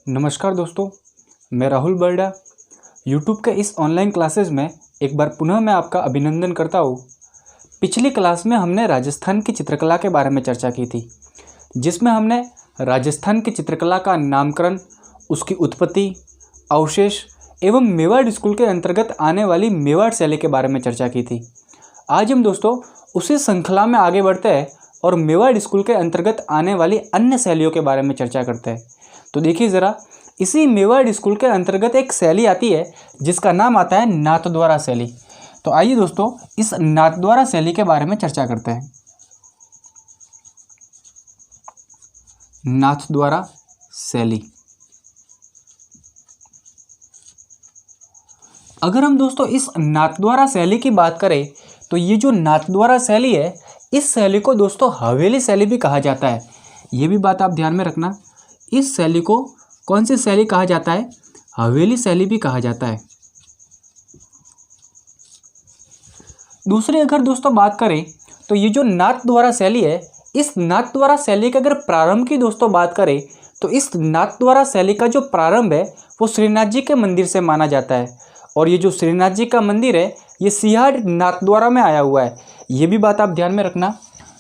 नमस्कार दोस्तों, मैं राहुल बर्डा। यूट्यूब के इस ऑनलाइन क्लासेस में एक बार पुनः मैं आपका अभिनंदन करता हूँ। पिछली क्लास में हमने राजस्थान की चित्रकला के बारे में चर्चा की थी, जिसमें हमने राजस्थान की चित्रकला का नामकरण, उसकी उत्पत्ति, अवशेष एवं मेवाड़ स्कूल के अंतर्गत आने वाली मेवाड़ शैली के बारे में चर्चा की थी। आज हम दोस्तों उसी श्रृंखला में आगे बढ़ते हैं और मेवाड़ स्कूल के अंतर्गत आने वाली अन्य शैलियों के बारे में चर्चा करते हैं। तो देखिए ज़रा, इसी मेवाड़ स्कूल के अंतर्गत एक शैली आती है जिसका नाम आता है नाथद्वारा शैली। तो आइए दोस्तों इस नाथद्वारा शैली के बारे में चर्चा करते हैं। नाथद्वारा शैली, अगर हम दोस्तों इस नाथद्वारा शैली की बात करें तो ये जो नाथद्वारा शैली है, इस शैली को दोस्तों हवेली शैली भी कहा जाता है। ये भी बात आप ध्यान में रखना, इस शैली को कौन सी शैली कहा जाता है? हवेली शैली भी कहा जाता है। दूसरी अगर दोस्तों बात करें तो ये जो नाथद्वारा शैली है, इस नाथद्वारा शैली के अगर प्रारंभ की दोस्तों बात करें तो इस नाथद्वारा शैली का जो प्रारंभ है वो श्रीनाथ जी के मंदिर से माना जाता है। और ये जो श्रीनाथ जी का मंदिर है ये सिहाड़ नाथद्वारा में आया हुआ है। ये भी बात आप ध्यान में रखना।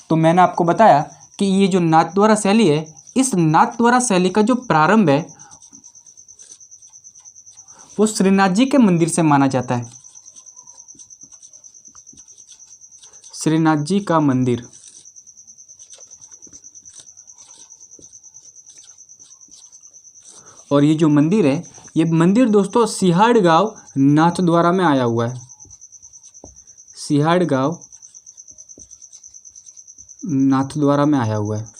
तो मैंने आपको बताया कि ये जो नाथद्वारा शैली है, इस नाथद्वारा शैली का जो प्रारंभ है वो श्रीनाथ जी के मंदिर से माना जाता है। श्रीनाथ जी का मंदिर, और ये जो मंदिर है, ये मंदिर दोस्तों सिहाड़ गांव नाथद्वारा में आया हुआ है। सिहाड़ गांव नाथद्वारा में आया हुआ है।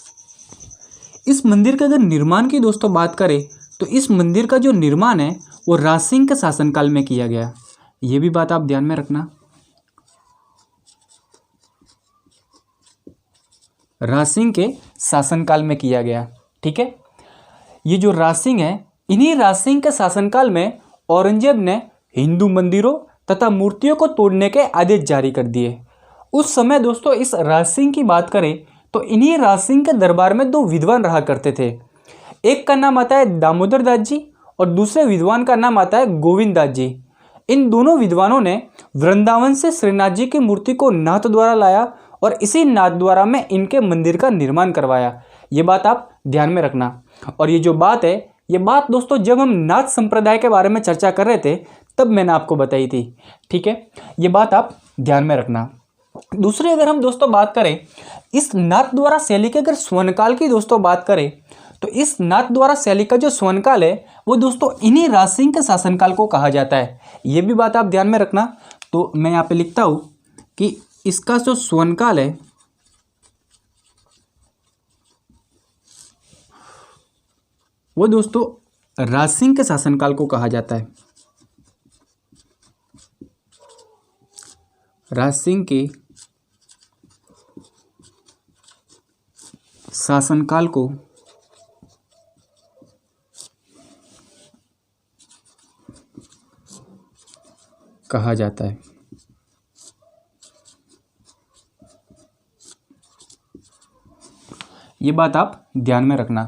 इस मंदिर के अगर निर्माण की दोस्तों बात करें तो इस मंदिर का जो निर्माण है वो राज सिंह के शासनकाल में किया गया। ये भी बात आप ध्यान में रखना, राज सिंह के शासनकाल में किया गया। ठीक है, ये जो राज सिंह है, इन्हीं राज सिंह के शासनकाल में औरंगजेब ने हिंदू मंदिरों तथा मूर्तियों को तोड़ने के आदेश जारी कर दिए। उस समय दोस्तों इस राज सिंह की बात करें तो इन्हीं राज सिंह के दरबार में दो विद्वान रहा करते थे। एक का नाम आता है दामोदर दास जी और दूसरे विद्वान का नाम आता है गोविंद दास जी। इन दोनों विद्वानों ने वृंदावन से श्रीनाथ जी की मूर्ति को नाथद्वारा लाया और इसी नाथद्वारा में इनके मंदिर का निर्माण करवाया। ये बात आप ध्यान में रखना। और ये जो बात है, ये बात दोस्तों जब हम नाथ संप्रदाय के बारे में चर्चा कर रहे थे तब मैंने आपको बताई थी। ठीक है, ये बात आप ध्यान में रखना। दूसरी अगर हम दोस्तों बात करें इस नाथद्वारा शैली के अगर स्वर्णकाल की दोस्तों बात करें तो इस नाथद्वारा शैली का जो स्वर्णकाल है वो दोस्तों इन्हीं राज सिंह के शासनकाल को कहा जाता है। ये भी बात आप ध्यान में रखना। तो मैं यहाँ पे लिखता हूँ कि इसका जो स्वर्णकाल है वो दोस्तों राज सिंह के शासनकाल को कहा जाता है। राज सिंह के शासनकाल को कहा जाता है। ये बात आप ध्यान में रखना।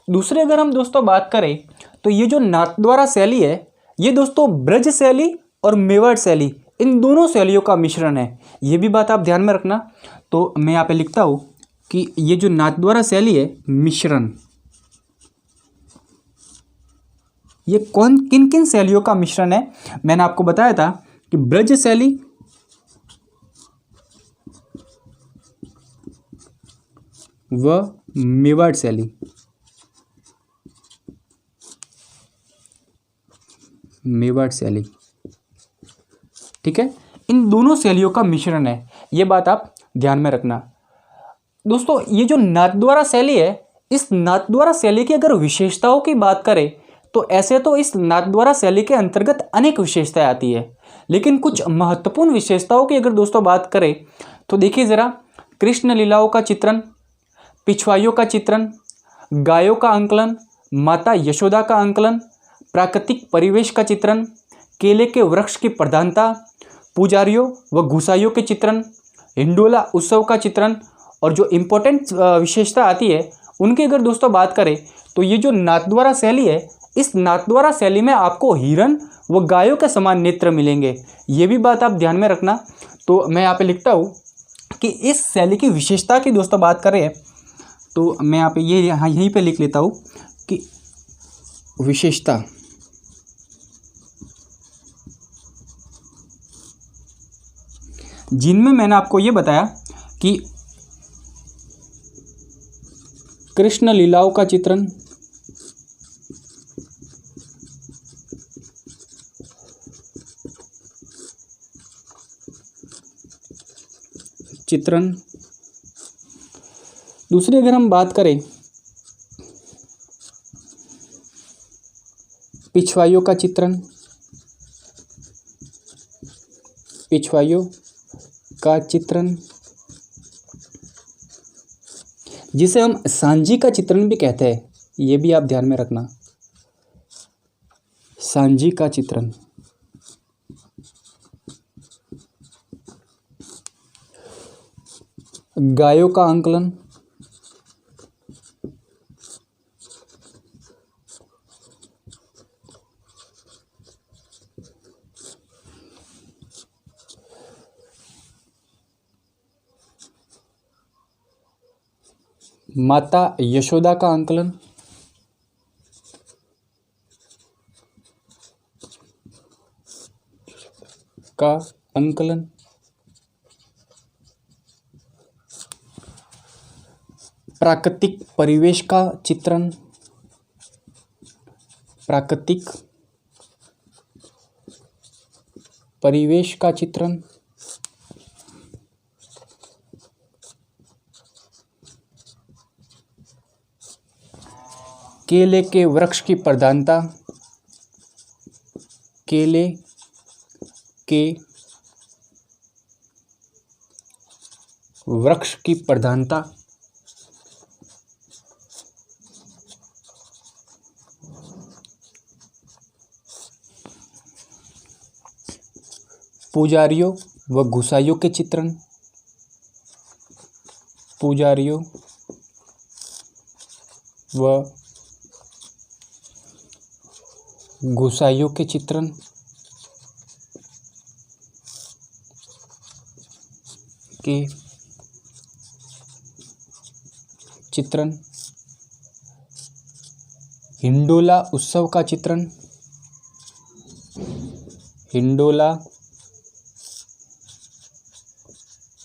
दूसरे अगर हम दोस्तों बात करें तो ये जो नाथद्वारा शैली है ये दोस्तों ब्रज शैली और मेवाड़ शैली, इन दोनों शैलियों का मिश्रण है। ये भी बात आप ध्यान में रखना। तो मैं यहाँ पे लिखता हूँ कि ये जो नाथद्वारा शैली है मिश्रण, ये किन किन शैलियों का मिश्रण है? मैंने आपको बताया था कि ब्रज शैली, व मेवाड़ शैली। मेवाड़ शैली, ठीक है, इन दोनों शैलियों का मिश्रण है। ये बात आप ध्यान में रखना। दोस्तों ये जो नाथद्वारा शैली है, इस नाथद्वारा शैली की अगर विशेषताओं की बात करें तो ऐसे तो इस नाथद्वारा शैली के अंतर्गत अनेक विशेषताएं आती है, लेकिन कुछ महत्वपूर्ण विशेषताओं की अगर दोस्तों बात करें तो देखिए ज़रा, कृष्ण लीलाओं का चित्रण, पिछवाइयों का चित्रण, गायों का अंकलन, माता यशोदा का अंकलन, प्राकृतिक परिवेश का चित्रण, केले के वृक्ष की प्रधानता, पुजारियों व गुसाइयों के चित्रण, हिंडोला उत्सव का चित्रण, और जो इम्पोर्टेंट विशेषता आती है उनकी अगर दोस्तों बात करें तो ये जो नाथद्वारा शैली है, इस नाथद्वारा शैली में आपको हिरन व गायों के समान नेत्र मिलेंगे। ये भी बात आप ध्यान में रखना। तो मैं यहाँ पे लिखता हूँ कि इस शैली की विशेषता की दोस्तों बात करें तो मैं यहाँ पे ये यहाँ यहीं पे लिख लेता हूँ कि विशेषता, जिनमें मैंने आपको ये बताया कि कृष्ण लीलाओं का चित्रण, दूसरी अगर हम बात करें पिछवाइयों का चित्रण, जिसे हम सांझी का चित्रण भी कहते हैं, ये भी आप ध्यान में रखना, सांझी का चित्रण। गायों का आंकलन, माता यशोदा का आंकलन, प्राकृतिक परिवेश का चित्रण, केले के वृक्ष की प्रधानता, पुजारियों व घुसाइयों के चित्रण, हिंडोला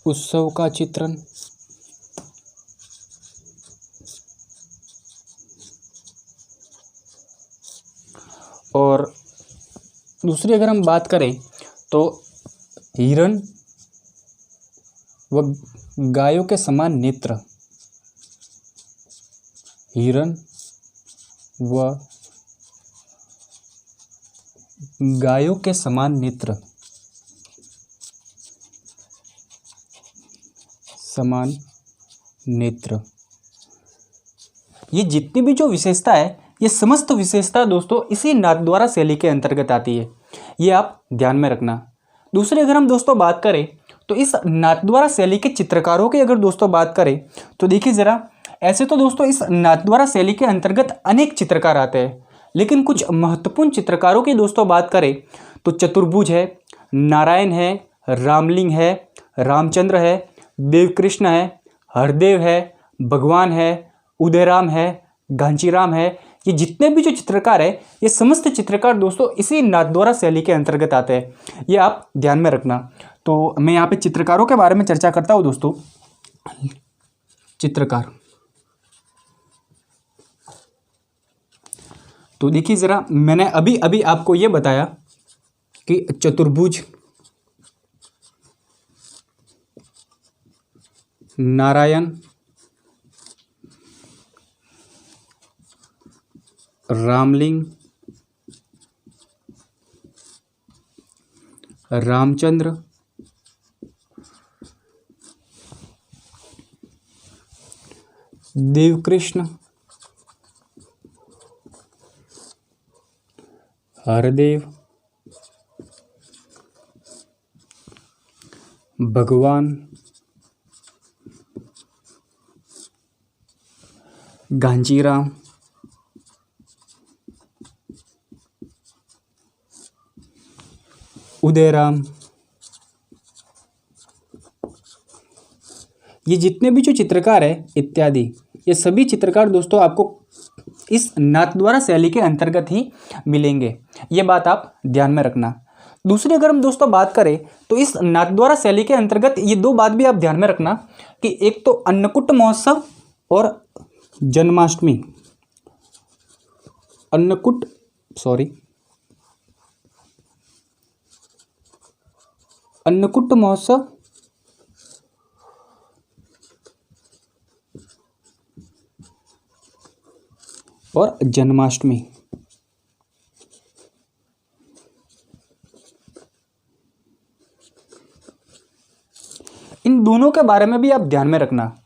उत्सव का चित्रण, और दूसरी अगर हम बात करें तो हिरन व गायों के समान नेत्र, ये जितनी भी जो विशेषता है, ये समस्त विशेषता दोस्तों इसी नाथद्वारा शैली के अंतर्गत आती है। ये आप ध्यान में रखना। दूसरी अगर हम दोस्तों बात करें तो इस नाथद्वारा शैली के चित्रकारों की अगर दोस्तों बात करें तो देखिए ज़रा, ऐसे तो दोस्तों इस नाथद्वारा शैली के अंतर्गत अनेक चित्रकार आते हैं, लेकिन कुछ महत्वपूर्ण चित्रकारों की दोस्तों बात करें तो चतुर्भुज है, नारायण है, रामलिंग है, रामचंद्र है, देवकृष्ण है, हरदेव है, भगवान है, उदयराम है, घांचीराम है। ये जितने भी जो चित्रकार है, ये समस्त चित्रकार दोस्तों इसी नाथद्वारा शैली के अंतर्गत आते हैं। ये आप ध्यान में रखना। तो मैं यहाँ पे चित्रकारों के बारे में चर्चा करता हूँ दोस्तों। चित्रकार, तो देखिए ज़रा, मैंने अभी अभी आपको ये बताया कि चतुर्भुज, नारायण, रामलिंग, रामचंद्र, देवकृष्ण, हरदेव, भगवान, घांचीराम, उदयराम, ये जितने भी जो चित्रकार है इत्यादि, ये सभी चित्रकार दोस्तों आपको इस नाथद्वारा शैली के अंतर्गत ही मिलेंगे। ये बात आप ध्यान में रखना। दूसरी अगर हम दोस्तों बात करें तो इस नाथद्वारा शैली के अंतर्गत ये दो बात भी आप ध्यान में रखना कि एक तो अन्नकूट महोत्सव और जन्माष्टमी। अन्नकूट महोत्सव और जन्माष्टमी, इन दोनों के बारे में भी आप ध्यान में रखना।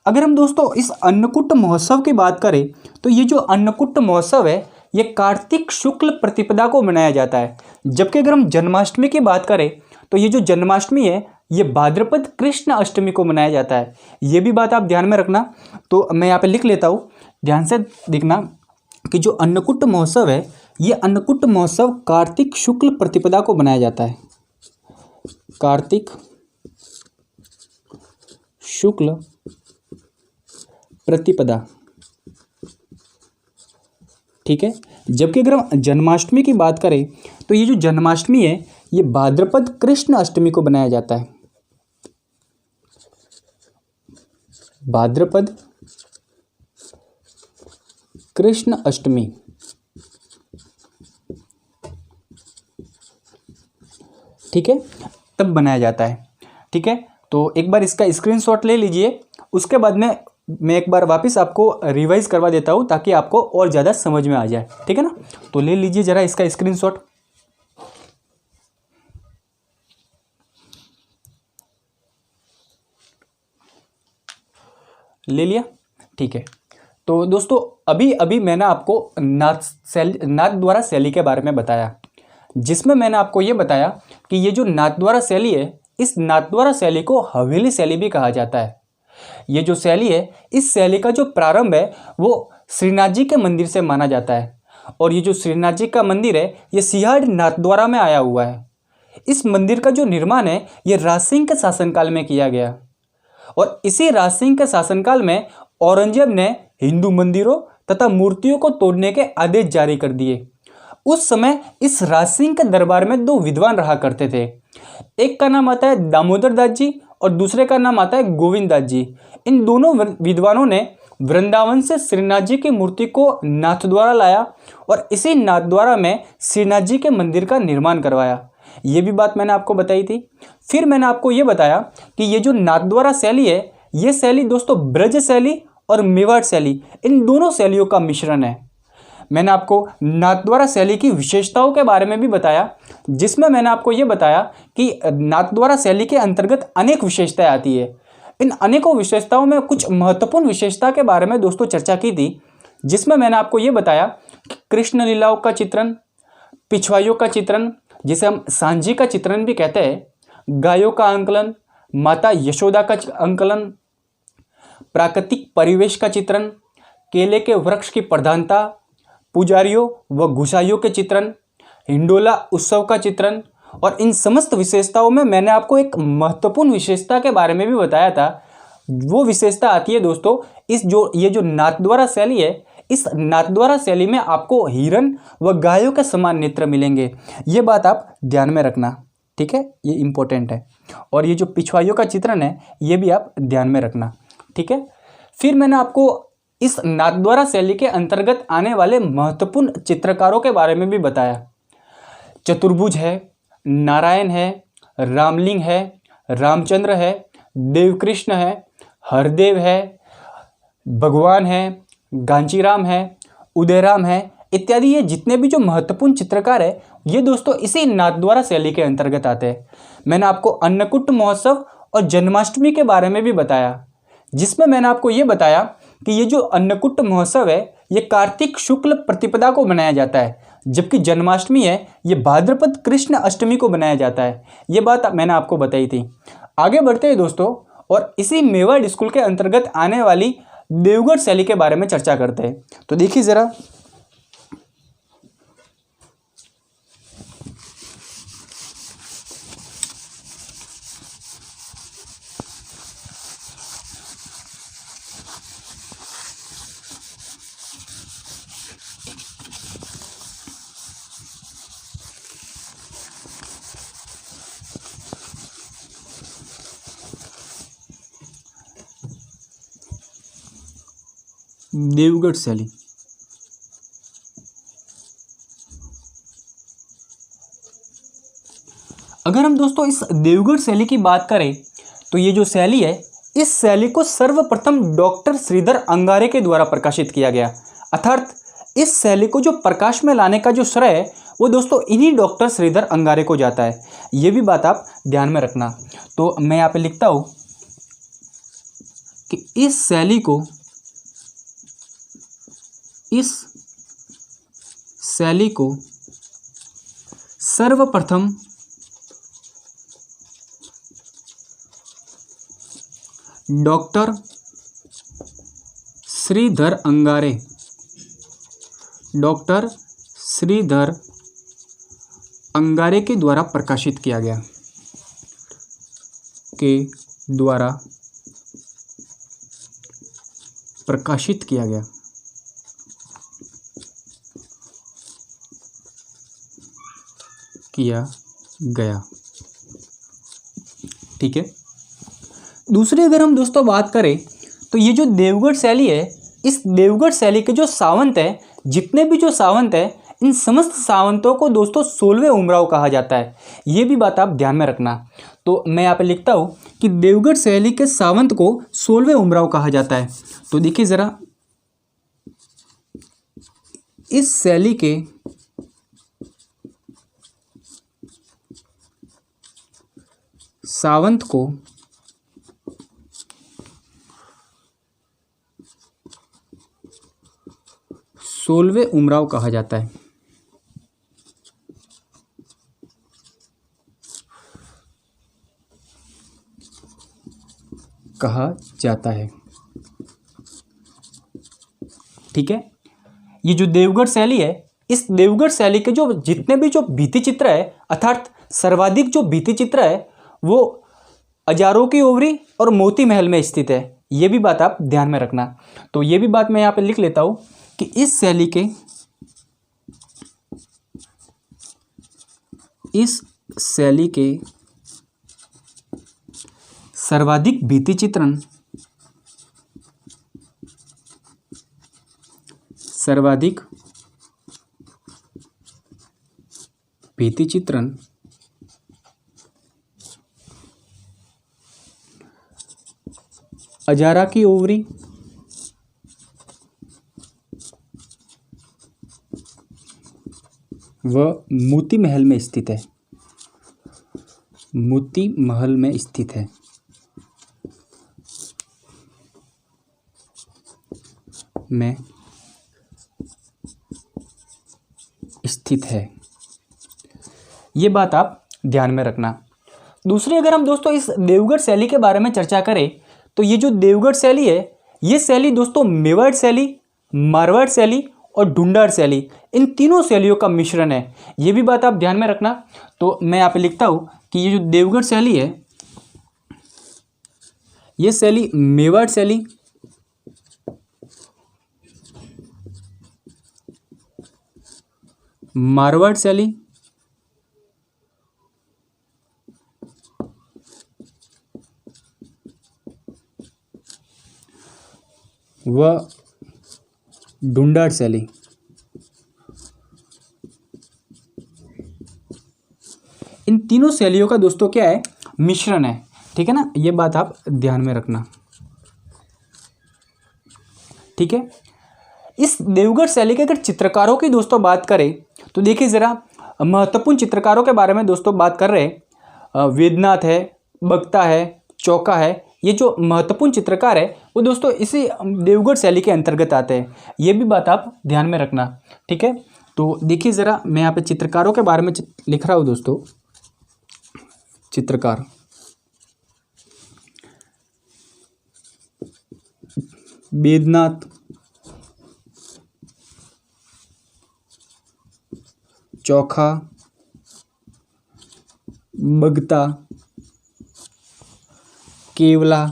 अगर हम दोस्तों इस अन्नकूट महोत्सव की बात करें तो ये जो अन्नकूट महोत्सव है ये कार्तिक शुक्ल प्रतिपदा को मनाया जाता है, जबकि अगर हम जन्माष्टमी की बात करें तो ये जो जन्माष्टमी है ये भाद्रपद कृष्ण अष्टमी को मनाया जाता है। ये भी बात आप ध्यान में रखना। तो मैं यहाँ पे लिख लेता हूँ, ध्यान से देखना कि जो अन्नकूट महोत्सव है ये अन्नकूट महोत्सव कार्तिक शुक्ल प्रतिपदा को मनाया जाता है। कार्तिक शुक्ल प्रतिपदा, ठीक है। जबकि अगर हम जन्माष्टमी की बात करें तो ये जो जन्माष्टमी है ये भाद्रपद कृष्ण अष्टमी को बनाया जाता है। भाद्रपद कृष्ण अष्टमी, ठीक है, तब बनाया जाता है। ठीक है, तो एक बार इसका स्क्रीनशॉट ले लीजिए, उसके बाद में मैं एक बार वापस आपको रिवाइज करवा देता हूँ ताकि आपको और ज़्यादा समझ में आ जाए। ठीक है ना, तो ले लीजिए ज़रा इसका स्क्रीनशॉट। ले लिया, ठीक है। तो दोस्तों अभी अभी मैंने आपको नाथद्वारा शैली के बारे में बताया, जिसमें मैंने आपको ये बताया कि ये जो नाथद्वारा शैली है, इस नाथद्वारा शैली को हवेली शैली भी कहा जाता है। ये जो शैली है, इस शैली का जो प्रारंभ है वो श्रीनाथ जी के मंदिर से माना जाता है, और ये जो श्रीनाथ जी का मंदिर है ये सिहाड़ नाथद्वारा में आया हुआ है। इस मंदिर का जो निर्माण है ये राज सिंह के शासनकाल में किया गया, और इसी राज सिंह के शासनकाल में औरंगजेब ने हिंदू मंदिरों तथा मूर्तियों को तोड़ने के आदेश जारी कर दिए। उस समय इस राज सिंह के दरबार में दो विद्वान रहा करते थे, एक का नाम आता है दामोदर दास जी और दूसरे का नाम आता है गोविंद दास जी। इन दोनों विद्वानों ने वृंदावन से श्रीनाथ जी की मूर्ति को नाथद्वारा लाया और इसी नाथद्वारा में श्रीनाथ जी के मंदिर का निर्माण करवाया। ये भी बात मैंने आपको बताई थी। फिर मैंने आपको ये बताया कि ये जो नाथद्वारा शैली है, ये शैली दोस्तों ब्रज शैली और मेवाड़ शैली, इन दोनों शैलियों का मिश्रण है। मैंने आपको नाथद्वारा शैली की विशेषताओं के बारे में भी बताया, जिसमें मैंने आपको ये बताया कि नाथद्वारा शैली के अंतर्गत अनेक विशेषताएं आती है। इन अनेकों विशेषताओं में कुछ महत्वपूर्ण विशेषता के बारे में दोस्तों चर्चा की थी, जिसमें मैंने आपको ये बताया कि कृष्ण लीलाओं का चित्रण, पिछवाइयों का चित्रण जिसे हम सांझी का चित्रण भी कहते हैं, गायों का अंकलन, माता यशोदा का अंकलन, प्राकृतिक परिवेश का चित्रण, केले के वृक्ष की प्रधानता, पुजारियों व गुसाइयों के चित्रण, हिंडोला उत्सव का चित्रण, और इन समस्त विशेषताओं में मैंने आपको एक महत्वपूर्ण विशेषता के बारे में भी बताया था। वो विशेषता आती है दोस्तों ये जो नाथद्वारा शैली है, इस नाथद्वारा शैली में आपको हिरण व गायों के समान नेत्र मिलेंगे। ये बात आप ध्यान में रखना, ठीक है, ये इंपॉर्टेंट है। और ये जो पिछवाइयों का चित्रण है ये भी आप ध्यान में रखना, ठीक है। फिर मैंने आपको इस नाथद्वारा शैली के अंतर्गत आने वाले महत्वपूर्ण चित्रकारों के बारे में भी बताया। चतुर्भुज है, नारायण है, रामलिंग है, रामचंद्र है, देवकृष्ण है, हरदेव है, भगवान है, घांचीराम है, उदयराम है इत्यादि। ये जितने भी जो महत्वपूर्ण चित्रकार है ये दोस्तों इसी नाथद्वारा शैली के अंतर्गत आते हैं। मैंने आपको अन्नकूट महोत्सव और जन्माष्टमी के बारे में भी बताया, जिसमें मैंने आपको ये बताया कि ये जो अन्नकूट महोत्सव है ये कार्तिक शुक्ल प्रतिपदा को मनाया जाता है, जबकि जन्माष्टमी है ये भाद्रपद कृष्ण अष्टमी को मनाया जाता है। ये बात मैंने आपको बताई थी। आगे बढ़ते हैं दोस्तों, और इसी मेवाड़ स्कूल के अंतर्गत आने वाली देवगढ़ शैली के बारे में चर्चा करते हैं। तो देखिए जरा, देवगढ़ शैली। अगर हम दोस्तों इस देवगढ़ शैली की बात करें तो ये जो शैली है, इस शैली को सर्वप्रथम डॉक्टर श्रीधर अंगारे के द्वारा प्रकाशित किया गया। अर्थात इस शैली को जो प्रकाश में लाने का जो श्रेय है वो दोस्तों इन्हीं डॉक्टर श्रीधर अंगारे को जाता है। ये भी बात आप ध्यान में रखना। तो मैं यहाँ पे लिखता हूँ कि इस शैली को सर्वप्रथम डॉक्टर श्रीधर अंगारे के द्वारा प्रकाशित किया गया ठीक है। दूसरी अगर हम दोस्तों बात करें तो ये जो देवगढ़ शैली है, इस देवगढ़ शैली के जो सावंत है, जितने भी जो सावंत है, इन समस्त सावंतों को दोस्तों 16वें उमराव कहा जाता है। ये भी बात आप ध्यान में रखना। तो मैं यहाँ पे लिखता हूँ कि देवगढ़ शैली के सावंत को 16वें उमराव कहा जाता है। तो देखिए जरा, इस शैली के सावंत को सोलहवें उमराव कहा जाता है। ठीक है। ये जो देवगढ़ शैली है, इस देवगढ़ शैली के जो जितने भी जो भित्ति चित्र है, अर्थात सर्वाधिक जो भित्ति चित्र है वो अजारों की ओवरी और मोती महल में स्थित है। ये भी बात आप ध्यान में रखना। तो ये भी बात मैं यहाँ पे लिख लेता हूँ कि इस शैली के सर्वाधिक भित्ति चित्रण अजारा की ओवरी व मोती महल में स्थित है। ये बात आप ध्यान में रखना। दूसरी अगर हम दोस्तों इस देवगढ़ शैली के बारे में चर्चा करें तो ये जो देवगढ़ शैली है, ये शैली दोस्तों मेवाड़ शैली, मारवाड़ शैली और ढूंढाड़ शैली, इन तीनों शैलियों का मिश्रण है। ये भी बात आप ध्यान में रखना। तो मैं यहाँ पे लिखता हूँ कि ये जो देवगढ़ शैली है, ये शैली मेवाड़ शैली, मारवाड़ शैली व ढूंढाड़ शैली, इन तीनों शैलियों का दोस्तों क्या है, मिश्रण है। ठीक है ना, ये बात आप ध्यान में रखना। ठीक है। इस देवगढ़ शैली के अगर चित्रकारों की दोस्तों बात करें तो देखिए ज़रा, महत्वपूर्ण चित्रकारों के बारे में दोस्तों बात कर रहे हैं। वेदनाथ है, बगता है, चौका है, ये जो महत्वपूर्ण चित्रकार है वो दोस्तों इसी देवगढ़ शैली के अंतर्गत आते हैं। ये भी बात आप ध्यान में रखना। ठीक है। तो देखिए ज़रा, मैं यहाँ पे चित्रकारों के बारे में लिख रहा हूँ दोस्तों। चित्रकार, बेदनाथ, चोखा, बगता, केवला,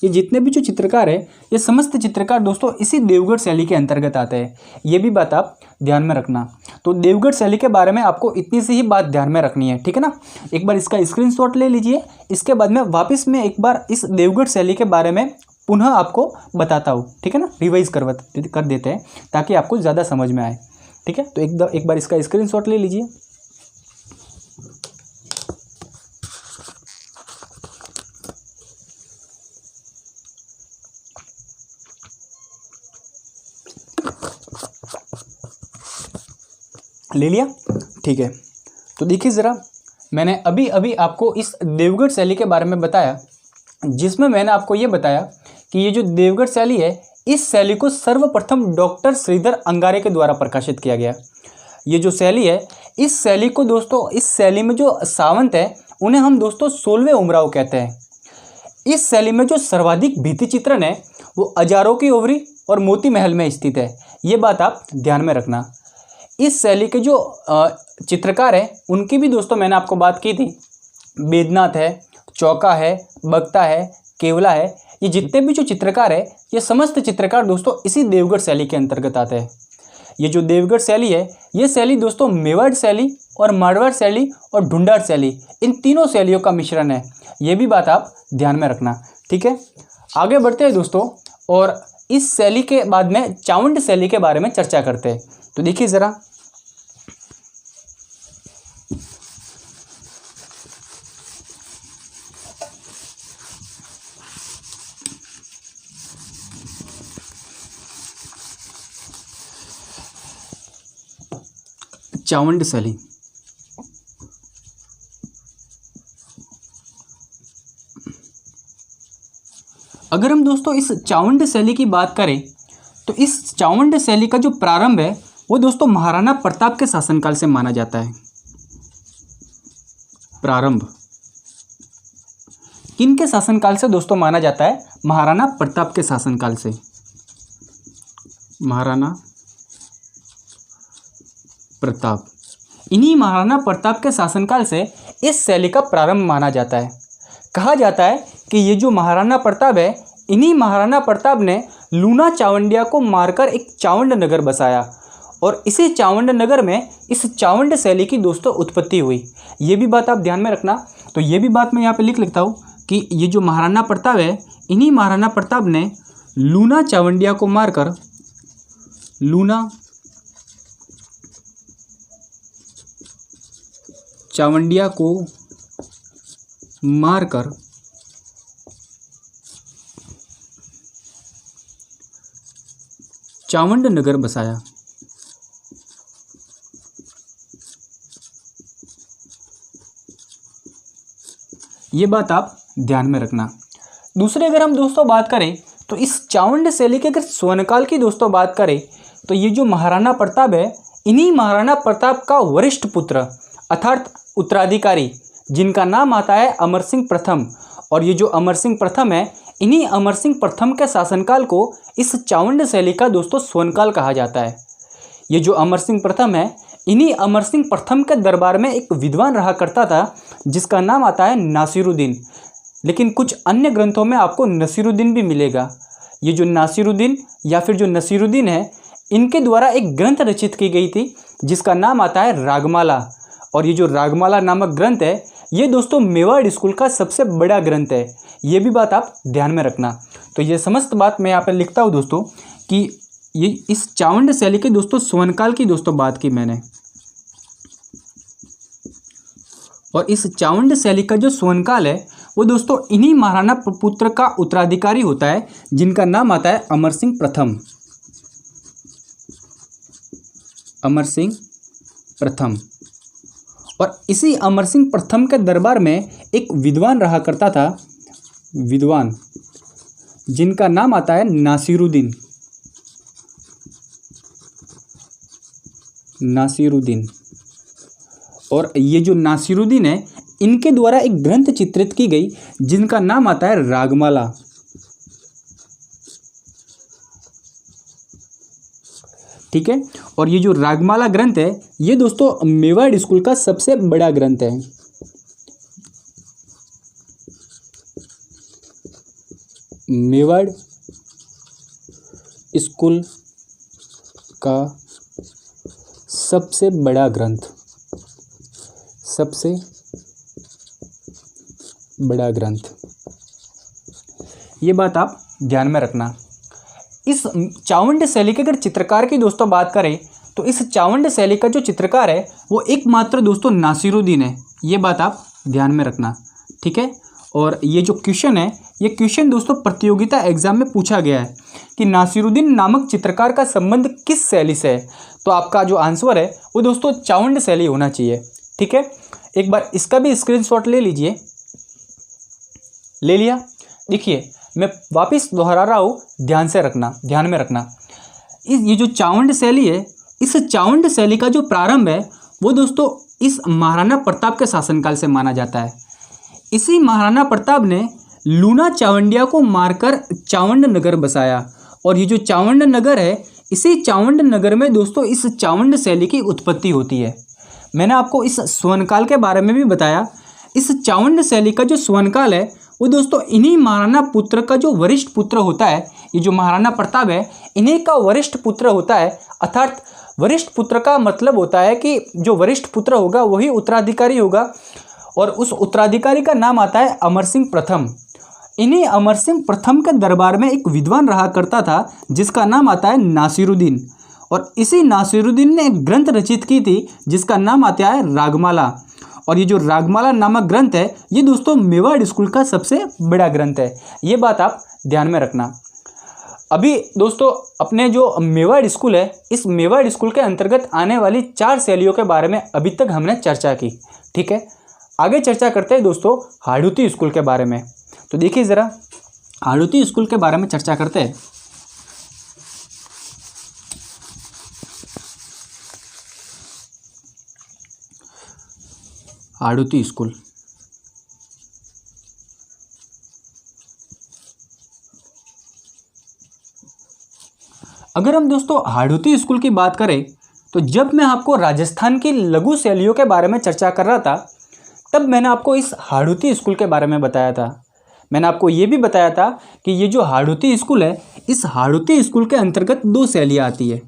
ये जितने भी जो चित्रकार है ये समस्त चित्रकार दोस्तों इसी देवगढ़ शैली के अंतर्गत आते हैं। ये भी बात आप ध्यान में रखना। तो देवगढ़ शैली के बारे में आपको इतनी सी ही बात ध्यान में रखनी है, ठीक है ना। एक बार इसका स्क्रीनशॉट ले लीजिए। इसके बाद में वापस मैं एक बार इस देवगढ़ शैली के बारे में पुनः आपको बताता हूँ, ठीक है ना। रिवाइज कर देते हैं ताकि आपको ज़्यादा समझ में आए, ठीक है। तो एक बार इसका स्क्रीनशॉट ले लीजिए। ले लिया, ठीक है। तो देखिए ज़रा, मैंने अभी अभी आपको इस देवगढ़ शैली के बारे में बताया, जिसमें मैंने आपको ये बताया कि ये जो देवगढ़ शैली है, इस शैली को सर्वप्रथम डॉक्टर श्रीधर अंगारे के द्वारा प्रकाशित किया गया। ये जो शैली है, इस शैली को दोस्तों, इस शैली में जो सावंत है उन्हें हम दोस्तों 16वें उमराव कहते हैं। इस शैली में जो सर्वाधिक भित्ति चित्रण है वो अजारों की ओवरी और मोती महल में स्थित है। ये बात आप ध्यान में रखना। इस शैली के जो चित्रकार हैं उनकी भी दोस्तों मैंने आपको बात की थी। बेदनाथ है, चौका है, बगता है, केवला है, ये जितने भी जो चित्रकार है ये समस्त चित्रकार दोस्तों इसी देवगढ़ शैली के अंतर्गत आते हैं। ये जो देवगढ़ शैली है, ये शैली दोस्तों मेवाड़ शैली और मारवाड़ शैली और ढूंढाड़ शैली, इन तीनों शैलियों का मिश्रण है। ये भी बात आप ध्यान में रखना, ठीक है। आगे बढ़ते हैं दोस्तों, और इस शैली के बाद में चावंड शैली के बारे में चर्चा करते हैं। तो देखिए ज़रा, चावंड शैली, अगर हम दोस्तों इस चावंड शैली की बात करें तो इस चावंड शैली का जो प्रारंभ है वो दोस्तों महाराणा प्रताप के शासनकाल से माना जाता है। प्रारंभ किनके शासनकाल से दोस्तों माना जाता है? महाराणा प्रताप के शासनकाल से। महाराणा प्रताप, इन्हीं महाराणा प्रताप के शासनकाल से इस शैली का प्रारंभ माना जाता है। कहा जाता है कि ये जो महाराणा प्रताप है, इन्हीं महाराणा प्रताप ने लूना चावंडिया को मारकर एक चावंड नगर बसाया और इसी चावंड नगर में इस चावंड शैली की दोस्तों उत्पत्ति हुई। ये भी बात आप ध्यान में रखना। तो ये भी बात मैं यहाँ पे लिख लेता हूँ कि ये जो महाराणा प्रताप है, इन्हीं महाराणा प्रताप ने लूना चावंडिया को मारकर, लूना चावंडिया को मारकर चावंड नगर बसाया। ये बात आप ध्यान में रखना। दूसरे अगर हम दोस्तों बात करें तो इस चावंड शैली के अगर स्वर्णकाल की दोस्तों बात करें तो ये जो महाराणा प्रताप है, इन्हीं महाराणा प्रताप का वरिष्ठ पुत्र अर्थात उत्तराधिकारी, जिनका नाम आता है अमर सिंह प्रथम, और ये जो अमर सिंह प्रथम है, इन्हीं अमर सिंह प्रथम के शासनकाल को इस चावंड शैली का दोस्तों स्वर्णकाल कहा जाता है। ये जो अमर सिंह प्रथम है, इन्हीं अमर सिंह प्रथम के दरबार में एक विद्वान रहा करता था जिसका नाम आता है नासिरुद्दीन, लेकिन कुछ अन्य ग्रंथों में आपको नसीरुद्दीन भी मिलेगा। ये जो नासिरुद्दीन या फिर जो नसीरुद्दीन है, इनके द्वारा एक ग्रंथ रचित की गई थी जिसका नाम आता है रागमाला, और ये जो रागमाला नामक ग्रंथ है, ये दोस्तों मेवाड़ स्कूल का सबसे बड़ा ग्रंथ है। ये भी बात आप ध्यान में रखना। तो ये समस्त बात मैं यहाँ पर लिखता हूँ दोस्तों कि ये इस चावंड शैली के दोस्तों स्वर्णकाल की दोस्तों बात की मैंने, और इस चावंड शैली का जो स्वर्णकाल है वो दोस्तों इन्हीं महाराणा पुत्र का उत्तराधिकारी होता है जिनका नाम आता है अमर सिंह प्रथम। अमर सिंह प्रथम, और इसी अमर सिंह प्रथम के दरबार में एक विद्वान रहा करता था, विद्वान जिनका नाम आता है नासिरुद्दीन। नासिरुद्दीन, और ये जो नासिरुद्दीन है, इनके द्वारा एक ग्रंथ चित्रित की गई जिनका नाम आता है रागमाला। ठीक है, और ये जो रागमाला ग्रंथ है ये दोस्तों मेवाड़ स्कूल का सबसे बड़ा ग्रंथ है। मेवाड़ स्कूल का सबसे बड़ा ग्रंथ, सबसे बड़ा ग्रंथ, ये बात आप ध्यान में रखना। इस चावंड शैली के अगर चित्रकार की दोस्तों बात करें तो इस चावंड शैली का जो चित्रकार है वो एकमात्र दोस्तों नासिरुद्दीन है, ये बात आप ध्यान में रखना। ठीक है, और ये जो क्वेश्चन है ये क्वेश्चन दोस्तों प्रतियोगिता एग्जाम में पूछा गया है कि नासिरुद्दीन नामक चित्रकार का संबंध किस शैली से है, तो आपका जो आंसर है वो दोस्तों चावंड शैली होना चाहिए। ठीक है, एक बार इसका भी स्क्रीनशॉट ले लीजिए। ले लिया? देखिए मैं वापस दोहरा रहा हूँ, ध्यान में रखना। ये जो चावंड शैली है, इस चावंड शैली का जो प्रारंभ है वो दोस्तों इस महाराणा प्रताप के शासनकाल से माना जाता है। इसी महाराणा प्रताप ने लूना चावंडिया को मारकर चावंड नगर बसाया, और ये जो चावंड नगर है इसी चावंड नगर में दोस्तों इस चावंड शैली की उत्पत्ति होती है। मैंने आपको इस स्वर्णकाल के बारे में भी बताया। इस चावंड शैली का जो स्वर्णकाल है वो दोस्तों इन्हीं महाराणा पुत्र का जो वरिष्ठ पुत्र होता है, ये जो महाराणा प्रताप है इन्हीं का वरिष्ठ पुत्र होता है। अर्थात वरिष्ठ पुत्र का मतलब होता है कि जो वरिष्ठ पुत्र होगा वही उत्तराधिकारी होगा, और उस उत्तराधिकारी का नाम आता है अमर सिंह प्रथम। इन्हीं अमर सिंह प्रथम के दरबार में एक विद्वान रहा करता था जिसका नाम आता है नासिरुद्दीन, और इसी नासिरुद्दीन ने एक ग्रंथ रचित की थी जिसका नाम आता है रागमाला। और ये जो रागमाला नामक ग्रंथ है ये दोस्तों मेवाड़ स्कूल का सबसे बड़ा ग्रंथ है, ये बात आप ध्यान में रखना। अभी दोस्तों अपने जो मेवाड़ स्कूल है इस मेवाड़ स्कूल के अंतर्गत आने वाली 4 शैलियों के बारे में अभी तक हमने चर्चा की। ठीक है, आगे चर्चा करते हैं दोस्तों हाड़ौती स्कूल के बारे में। तो देखिए ज़रा हाड़ौती स्कूल के बारे में चर्चा करते हैं। हाड़ौती स्कूल, अगर हम दोस्तों हाड़ौती स्कूल की बात करें तो जब मैं आपको राजस्थान की लघु शैलियों के बारे में चर्चा कर रहा था तब मैंने आपको इस हाड़ौती स्कूल के बारे में बताया था। मैंने आपको ये भी बताया था कि ये जो हाड़ौती स्कूल है इस हाड़ौती स्कूल के अंतर्गत 2 शैलियाँ आती है।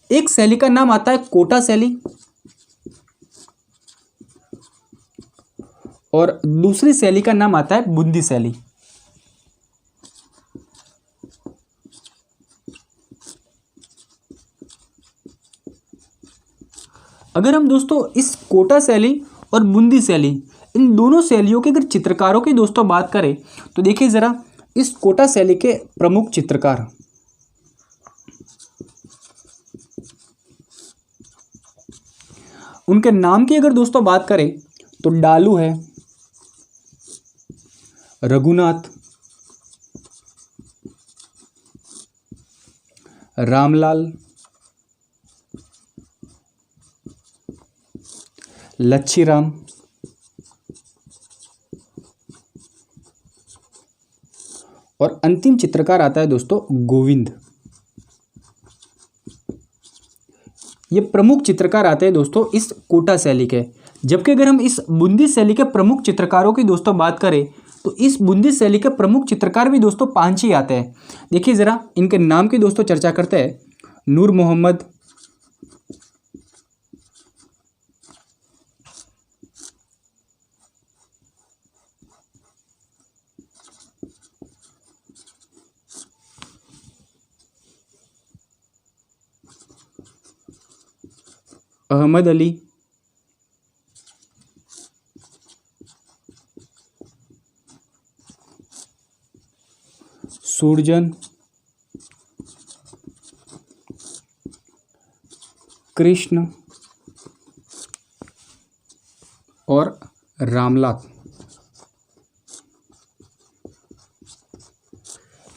एक शैली का नाम आता है कोटा शैली और दूसरी शैली का नाम आता है बूंदी शैली। अगर हम दोस्तों इस कोटा शैली और बूंदी शैली इन दोनों शैलियों के अगर चित्रकारों की दोस्तों बात करें तो देखिए ज़रा इस कोटा शैली के प्रमुख चित्रकार, उनके नाम की अगर दोस्तों बात करें तो डालू है, रघुनाथ, रामलाल, लच्छीराम और अंतिम चित्रकार आता है दोस्तों गोविंद। ये प्रमुख चित्रकार आते हैं दोस्तों इस कोटा शैली के। जबकि अगर हम इस बूंदी शैली के प्रमुख चित्रकारों की दोस्तों बात करें तो इस बूंदी शैली के प्रमुख चित्रकार भी दोस्तों 5 ही आते हैं। देखिए ज़रा इनके नाम की दोस्तों चर्चा करते हैं। नूर मोहम्मद, अहमद अली, सूरजन, कृष्ण और रामलाल,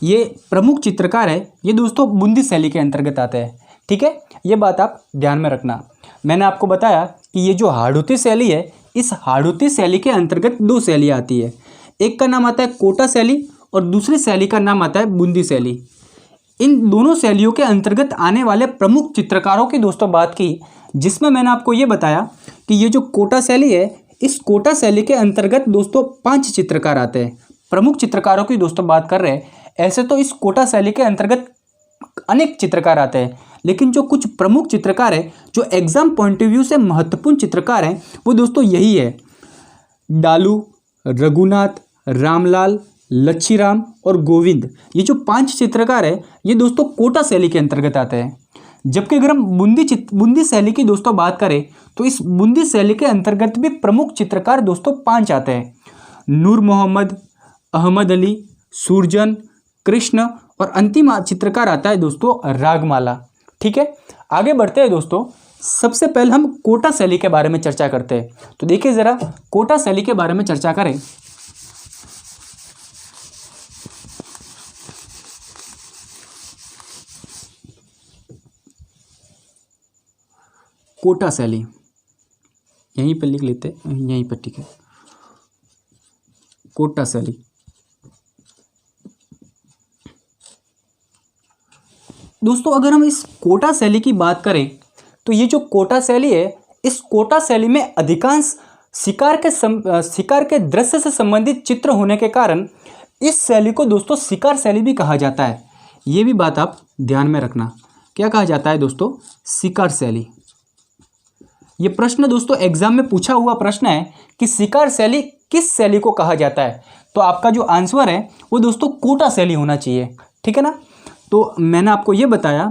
ये प्रमुख चित्रकार है। ये दोस्तों बूंदी शैली के अंतर्गत आते हैं। ठीक है, ये बात आप ध्यान में रखना। मैंने आपको बताया कि ये जो हाड़ौती शैली है इस हाड़ौती शैली के अंतर्गत दो शैलियाँ आती है। एक का नाम आता है कोटा शैली और दूसरी शैली का नाम आता है बूंदी शैली। इन दोनों शैलियों के अंतर्गत आने वाले प्रमुख चित्रकारों की दोस्तों बात की, जिसमें मैंने आपको ये बताया कि ये जो कोटा शैली है, इस कोटा शैली के अंतर्गत दोस्तों 5 चित्रकार आते हैं। प्रमुख चित्रकारों की दोस्तों बात कर रहे हैं। ऐसे तो इस कोटा शैली के अंतर्गत अनेक चित्रकार आते हैं, लेकिन जो कुछ प्रमुख चित्रकार हैं, जो एग्जाम पॉइंट ऑफ व्यू से महत्वपूर्ण चित्रकार हैं, वो दोस्तों यही है: डालू, रघुनाथ, रामलाल, लच्छीराम और गोविंद। ये जो 5 चित्रकार है, ये दोस्तों कोटा शैली के अंतर्गत आते हैं। जबकि अगर हम बूंदी शैली की दोस्तों बात करें, तो इस बूंदी शैली के अंतर्गत भी प्रमुख चित्रकार दोस्तों 5 आते हैं: नूर मोहम्मद, अहमद अली, सूरजन, कृष्ण और अंतिम चित्रकार आता है दोस्तों रागमाला। ठीक है, आगे बढ़ते हैं दोस्तों। सबसे पहले हम कोटा शैली के बारे में चर्चा करते हैं। तो देखिए ज़रा, कोटा शैली के बारे में चर्चा करें। कोटा शैली यहीं पर लिख लेते हैं, यहीं पर, ठीक है। कोटा शैली दोस्तों, अगर हम इस कोटा शैली की बात करें, तो ये जो कोटा शैली है, इस कोटा शैली में अधिकांश शिकार के दृश्य से संबंधित चित्र होने के कारण इस शैली को दोस्तों शिकार शैली भी कहा जाता है। ये भी बात आप ध्यान में रखना, क्या कहा जाता है दोस्तों? शिकार शैली। ये प्रश्न दोस्तों एग्जाम में पूछा हुआ प्रश्न है कि शिकार शैली किस शैली को कहा जाता है, तो आपका जो आंसर है वो दोस्तों कोटा शैली होना चाहिए। ठीक है ना। तो मैंने आपको ये बताया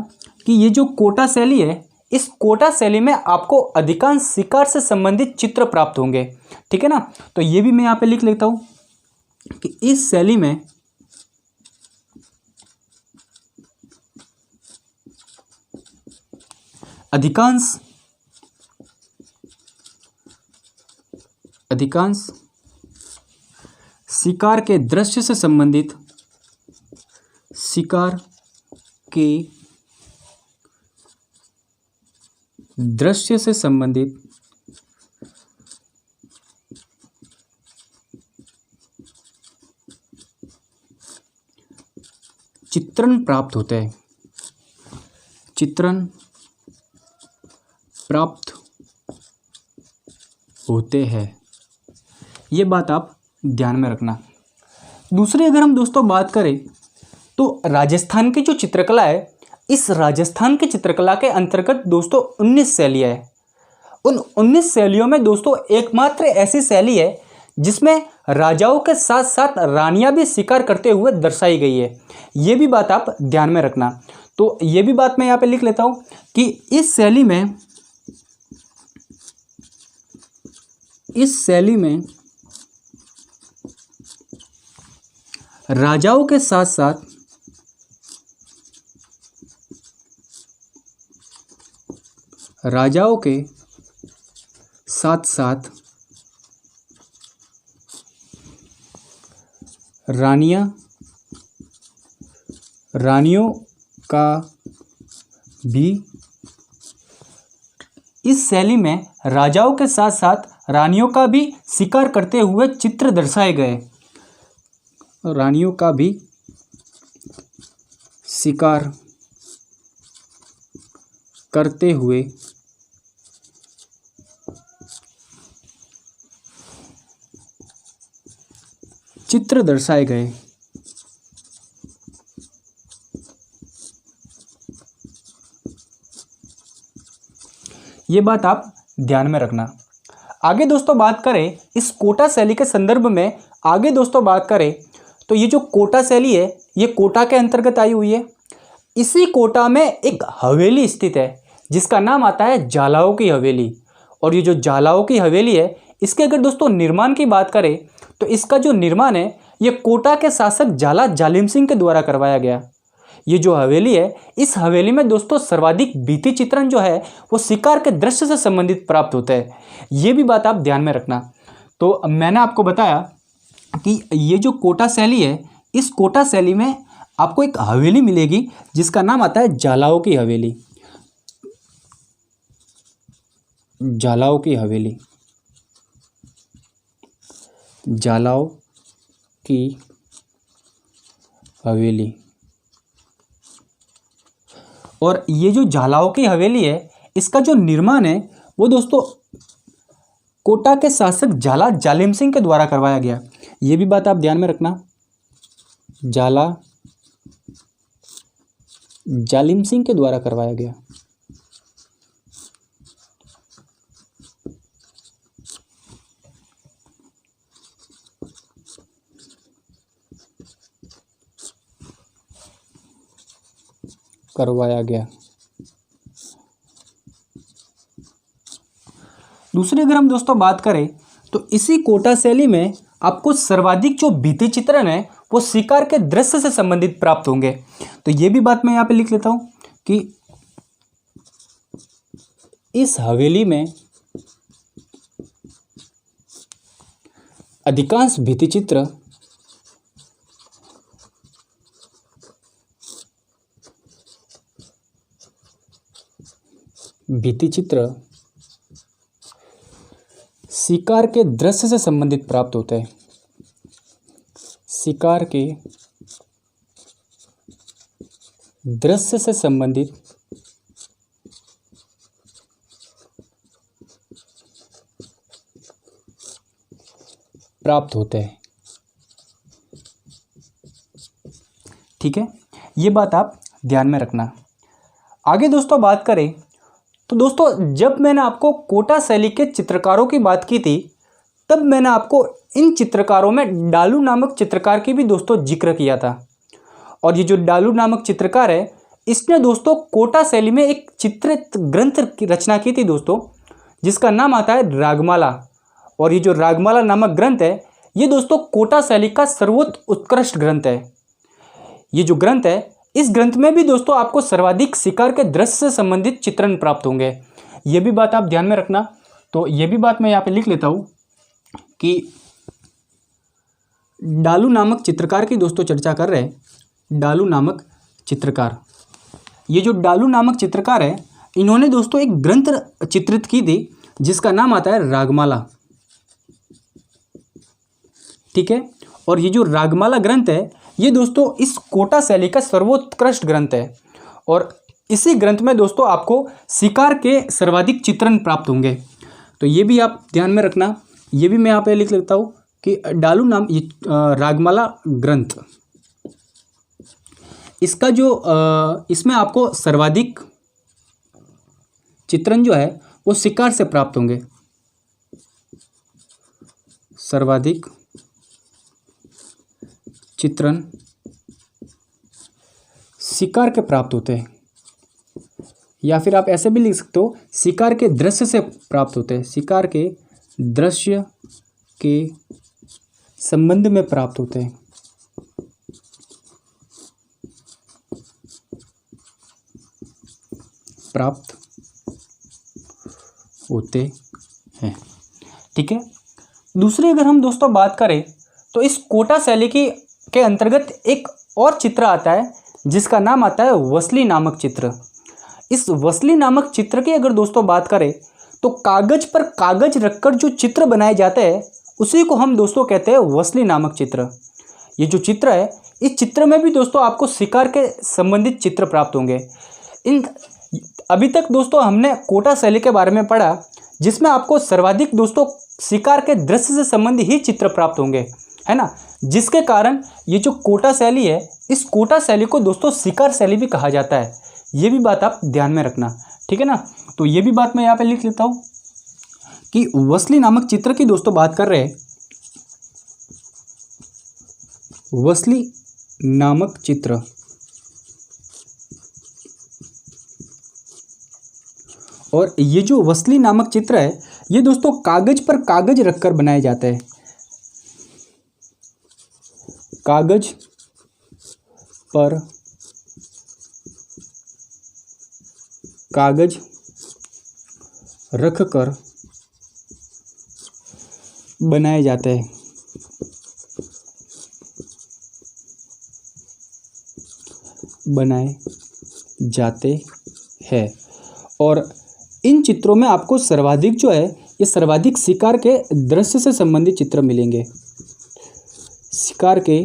कि ये जो कोटा शैली है, इस कोटा शैली में आपको अधिकांश शिकार से संबंधित चित्र प्राप्त होंगे। ठीक है ना। तो ये भी मैं यहाँ पे लिख लेता हूँ कि इस शैली में अधिकांश शिकार के दृश्य से संबंधित चित्रण प्राप्त होते हैं। ये बात आप ध्यान में रखना। दूसरी अगर हम दोस्तों बात करें, तो राजस्थान की जो चित्रकला है, इस राजस्थान की चित्रकला के अंतर्गत दोस्तों 19 शैलियाँ हैं। उन 19 शैलियों में दोस्तों एकमात्र ऐसी शैली है जिसमें राजाओं के साथ साथ रानियां भी शिकार करते हुए दर्शाई गई है। ये भी बात आप ध्यान में रखना। तो ये भी बात मैं यहाँ पे लिख लेता हूँ कि इस शैली में राजाओं के साथ साथ रानियों का भी, इस शैली में राजाओं के साथ साथ रानियों का भी शिकार करते हुए चित्र दर्शाए गए। रानियों का भी शिकार करते हुए चित्र दर्शाए गए। ये बात आप ध्यान में रखना। आगे दोस्तों बात करें इस कोटा शैली के संदर्भ में, आगे दोस्तों बात करें तो ये जो कोटा शैली है, ये कोटा के अंतर्गत आई हुई है। इसी कोटा में एक हवेली स्थित है जिसका नाम आता है जालाओं की हवेली। और ये जो जालाओं की हवेली है, इसके अगर दोस्तों निर्माण की बात करें तो इसका जो निर्माण है, ये कोटा के शासक झाला जालिम सिंह के द्वारा करवाया गया। ये जो हवेली है, इस हवेली में दोस्तों सर्वाधिक भित्ति चित्रण जो है वो शिकार के दृश्य से संबंधित प्राप्त होते हैं। ये भी बात आप ध्यान में रखना। तो मैंने आपको बताया कि ये जो कोटा शैली है, इस कोटा शैली में आपको एक हवेली मिलेगी जिसका नाम आता है जालाओं की हवेली। जालाओं की हवेली। जालाओं की हवेली। और ये जो जालाओं की हवेली है, इसका जो निर्माण है वो दोस्तों कोटा के शासक झाला जालिम सिंह के द्वारा करवाया गया। ये भी बात आप ध्यान में रखना, झाला जालिम सिंह के द्वारा करवाया गया। दूसरी अगर हम दोस्तों बात करें तो इसी कोटा शैली में आपको सर्वाधिक जो भित्ति चित्रण है वो शिकार के दृश्य से संबंधित प्राप्त होंगे। तो ये भी बात मैं यहाँ पे लिख लेता हूँ कि इस हवेली में अधिकांश भित्ति चित्र शिकार के दृश्य से संबंधित प्राप्त होते हैं। शिकार के दृश्य से संबंधित प्राप्त होते हैं। ठीक है, ये बात आप ध्यान में रखना। आगे दोस्तों बात करें तो दोस्तों जब मैंने आपको कोटा शैली के चित्रकारों की बात की थी, तब मैंने आपको इन चित्रकारों में डालू नामक चित्रकार की भी दोस्तों जिक्र किया था। और ये जो डालू नामक चित्रकार है, इसने दोस्तों कोटा शैली में एक चित्रित ग्रंथ की रचना की थी दोस्तों, जिसका नाम आता है रागमाला। और ये जो रागमाला नामक ग्रंथ है, ये दोस्तों कोटा शैली का सर्वोत्त उत्कृष्ट ग्रंथ है। ये जो ग्रंथ है, इस ग्रंथ में भी दोस्तों आपको सर्वाधिक शिकार के दृश्य से संबंधित चित्रण प्राप्त होंगे। ये भी बात आप ध्यान में रखना। तो ये भी बात मैं यहाँ पे लिख लेता हूँ कि डालू नामक चित्रकार की दोस्तों चर्चा कर रहे हैं। डालू नामक चित्रकार, ये जो डालू नामक चित्रकार है, इन्होंने दोस्तों एक ग्रंथ चित्रित की थी जिसका नाम आता है रागमाला। ठीक है, और ये जो रागमाला ग्रंथ है, ये दोस्तों इस कोटा शैली का सर्वोत्कृष्ट ग्रंथ है। और इसी ग्रंथ में दोस्तों आपको शिकार के सर्वाधिक चित्रण प्राप्त होंगे। तो ये भी आप ध्यान में रखना। ये भी मैं यहाँ पे लिख लेता हूँ कि डालू नाम रागमाला ग्रंथ, इसका जो इसमें आपको सर्वाधिक चित्रण जो है वो शिकार से प्राप्त होंगे। सर्वाधिक चित्रण शिकार के प्राप्त होते हैं, या फिर आप ऐसे भी लिख सकते हो शिकार के दृश्य से प्राप्त होते हैं। शिकार के दृश्य के संबंध में प्राप्त होते हैं। प्राप्त होते हैं। ठीक है, दूसरी अगर हम दोस्तों बात करें तो इस कोटा शैली के अंतर्गत एक और चित्र आता है जिसका नाम आता है वसली नामक चित्र। इस वसली नामक चित्र की अगर दोस्तों बात करें तो कागज पर कागज रखकर जो चित्र बनाए जाते हैं उसी को हम दोस्तों कहते हैं वसली नामक चित्र। ये जो चित्र है, इस चित्र में भी दोस्तों आपको शिकार के संबंधित चित्र प्राप्त होंगे। अभी तक दोस्तों हमने कोटा शैली के बारे में पढ़ा, जिसमें आपको सर्वाधिक दोस्तों शिकार के दृश्य से संबंधित ही चित्र प्राप्त होंगे, है ना। जिसके कारण ये जो कोटा शैली है, इस कोटा शैली को दोस्तों शिकार शैली भी कहा जाता है। ये भी बात आप ध्यान में रखना, ठीक है ना। तो ये भी बात मैं यहाँ पे लिख लेता हूँ कि वसली नामक चित्र की दोस्तों बात कर रहे हैं। वसली नामक चित्र, और ये जो वसली नामक चित्र है ये दोस्तों कागज पर कागज रखकर बनाए जाते हैं। कागज पर कागज रखकर बनाए जाते हैं। बनाए जाते हैं और इन चित्रों में आपको सर्वाधिक जो है ये सर्वाधिक शिकार के दृश्य से संबंधित चित्र मिलेंगे। शिकार के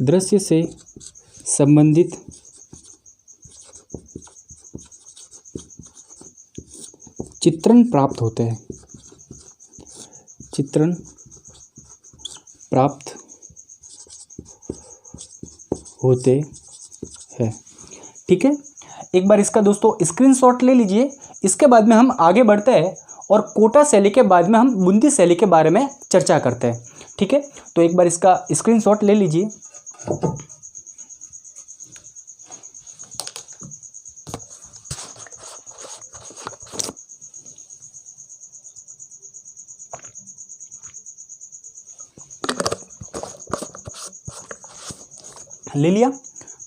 दृश्य से संबंधित चित्रण प्राप्त होते हैं। चित्रण प्राप्त होते हैं। ठीक है, एक बार इसका दोस्तों स्क्रीनशॉट ले लीजिए। इसके बाद में हम आगे बढ़ते हैं और कोटा शैली के बाद में हम बूंदी शैली के बारे में चर्चा करते हैं। ठीक है, तो एक बार इसका स्क्रीनशॉट ले लीजिए। ले लिया?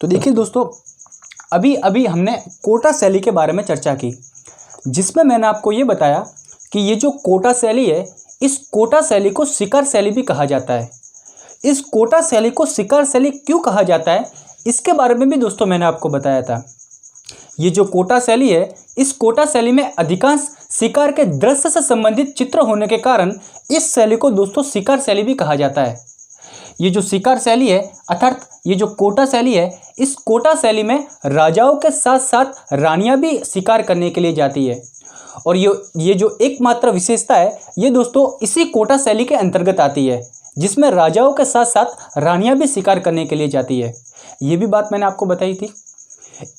तो देखिए दोस्तों, अभी अभी हमने कोटा शैली के बारे में चर्चा की, जिसमें मैंने आपको ये बताया कि ये जो कोटा शैली है, इस कोटा शैली को शिकार शैली भी कहा जाता है। इस कोटा शैली को शिकार शैली क्यों कहा जाता है, इसके बारे में भी दोस्तों मैंने आपको बताया था। ये जो कोटा शैली है, इस कोटा शैली में अधिकांश शिकार के दृश्य से संबंधित चित्र होने के कारण इस शैली को दोस्तों शिकार शैली भी कहा जाता है। ये जो शिकार शैली है, अर्थात ये जो कोटा शैली है, इस कोटा शैली में राजाओं के साथ साथ रानियां भी शिकार करने के लिए जाती है। और ये जो एकमात्र विशेषता है, ये दोस्तों इसी कोटा शैली के अंतर्गत आती है, जिसमें राजाओं के साथ साथ रानियां भी शिकार करने के लिए जाती है। ये भी बात मैंने आपको बताई थी।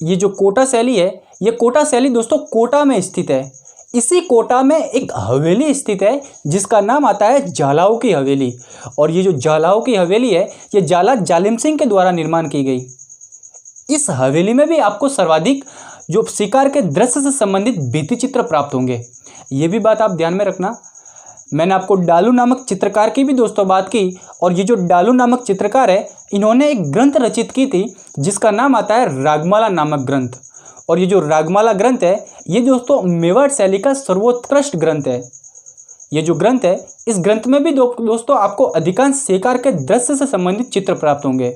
ये जो कोटा शैली है, ये कोटा शैली दोस्तों कोटा में स्थित है। इसी कोटा में एक हवेली स्थित है जिसका नाम आता है जालाओं की हवेली। और ये जो जालाओं की हवेली है, ये जाला जालिम सिंह के द्वारा निर्माण की गई। इस हवेली में भी आपको सर्वाधिक जो शिकार के दृश्य से संबंधित भित्ति चित्र प्राप्त होंगे। ये भी बात आप ध्यान में रखना। मैंने आपको डालू नामक चित्रकार की भी दोस्तों बात की, और ये जो डालू नामक चित्रकार है, इन्होंने एक ग्रंथ रचित की थी जिसका नाम आता है रागमाला नामक ग्रंथ। और ये जो रागमाला ग्रंथ है, ये दोस्तों मेवाड़ शैली का सर्वोत्कृष्ट ग्रंथ है। ये जो ग्रंथ है, इस ग्रंथ में भी दोस्तों आपको अधिकांश शिकार के दृश्य से संबंधित चित्र प्राप्त होंगे।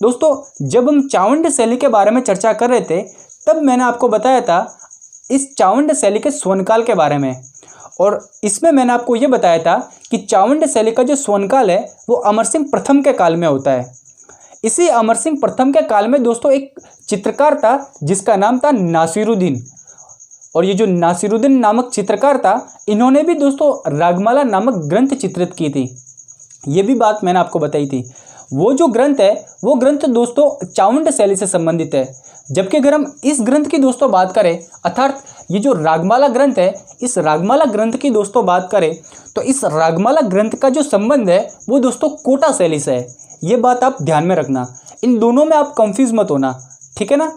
दोस्तों, जब हम चावंड शैली के बारे में चर्चा कर रहे थे, तब मैंने आपको बताया था इस चावंड शैली के स्वर्णकाल के बारे में। और इसमें मैंने आपको ये बताया था कि चावंड शैली का जो स्वर्णकाल है, वो अमर सिंह प्रथम के काल में होता है। इसी अमर सिंह प्रथम के काल में दोस्तों एक चित्रकार था जिसका नाम था नासिरुद्दीन। और ये जो नासिरुद्दीन नामक चित्रकार था, इन्होंने भी दोस्तों रागमाला नामक ग्रंथ चित्रित की थी। ये भी बात मैंने आपको बताई थी। वो जो ग्रंथ है, वो ग्रंथ दोस्तों चावंड शैली से संबंधित है। जबकि अगर हम इस ग्रंथ की दोस्तों बात करें, अर्थात ये जो रागमाला ग्रंथ है, इस रागमाला ग्रंथ की दोस्तों बात करें, तो इस रागमाला ग्रंथ का जो संबंध है, वो दोस्तों कोटा शैली से है। ये बात आप ध्यान में रखना। इन दोनों में आप कंफ्यूज मत होना, ठीक है ना।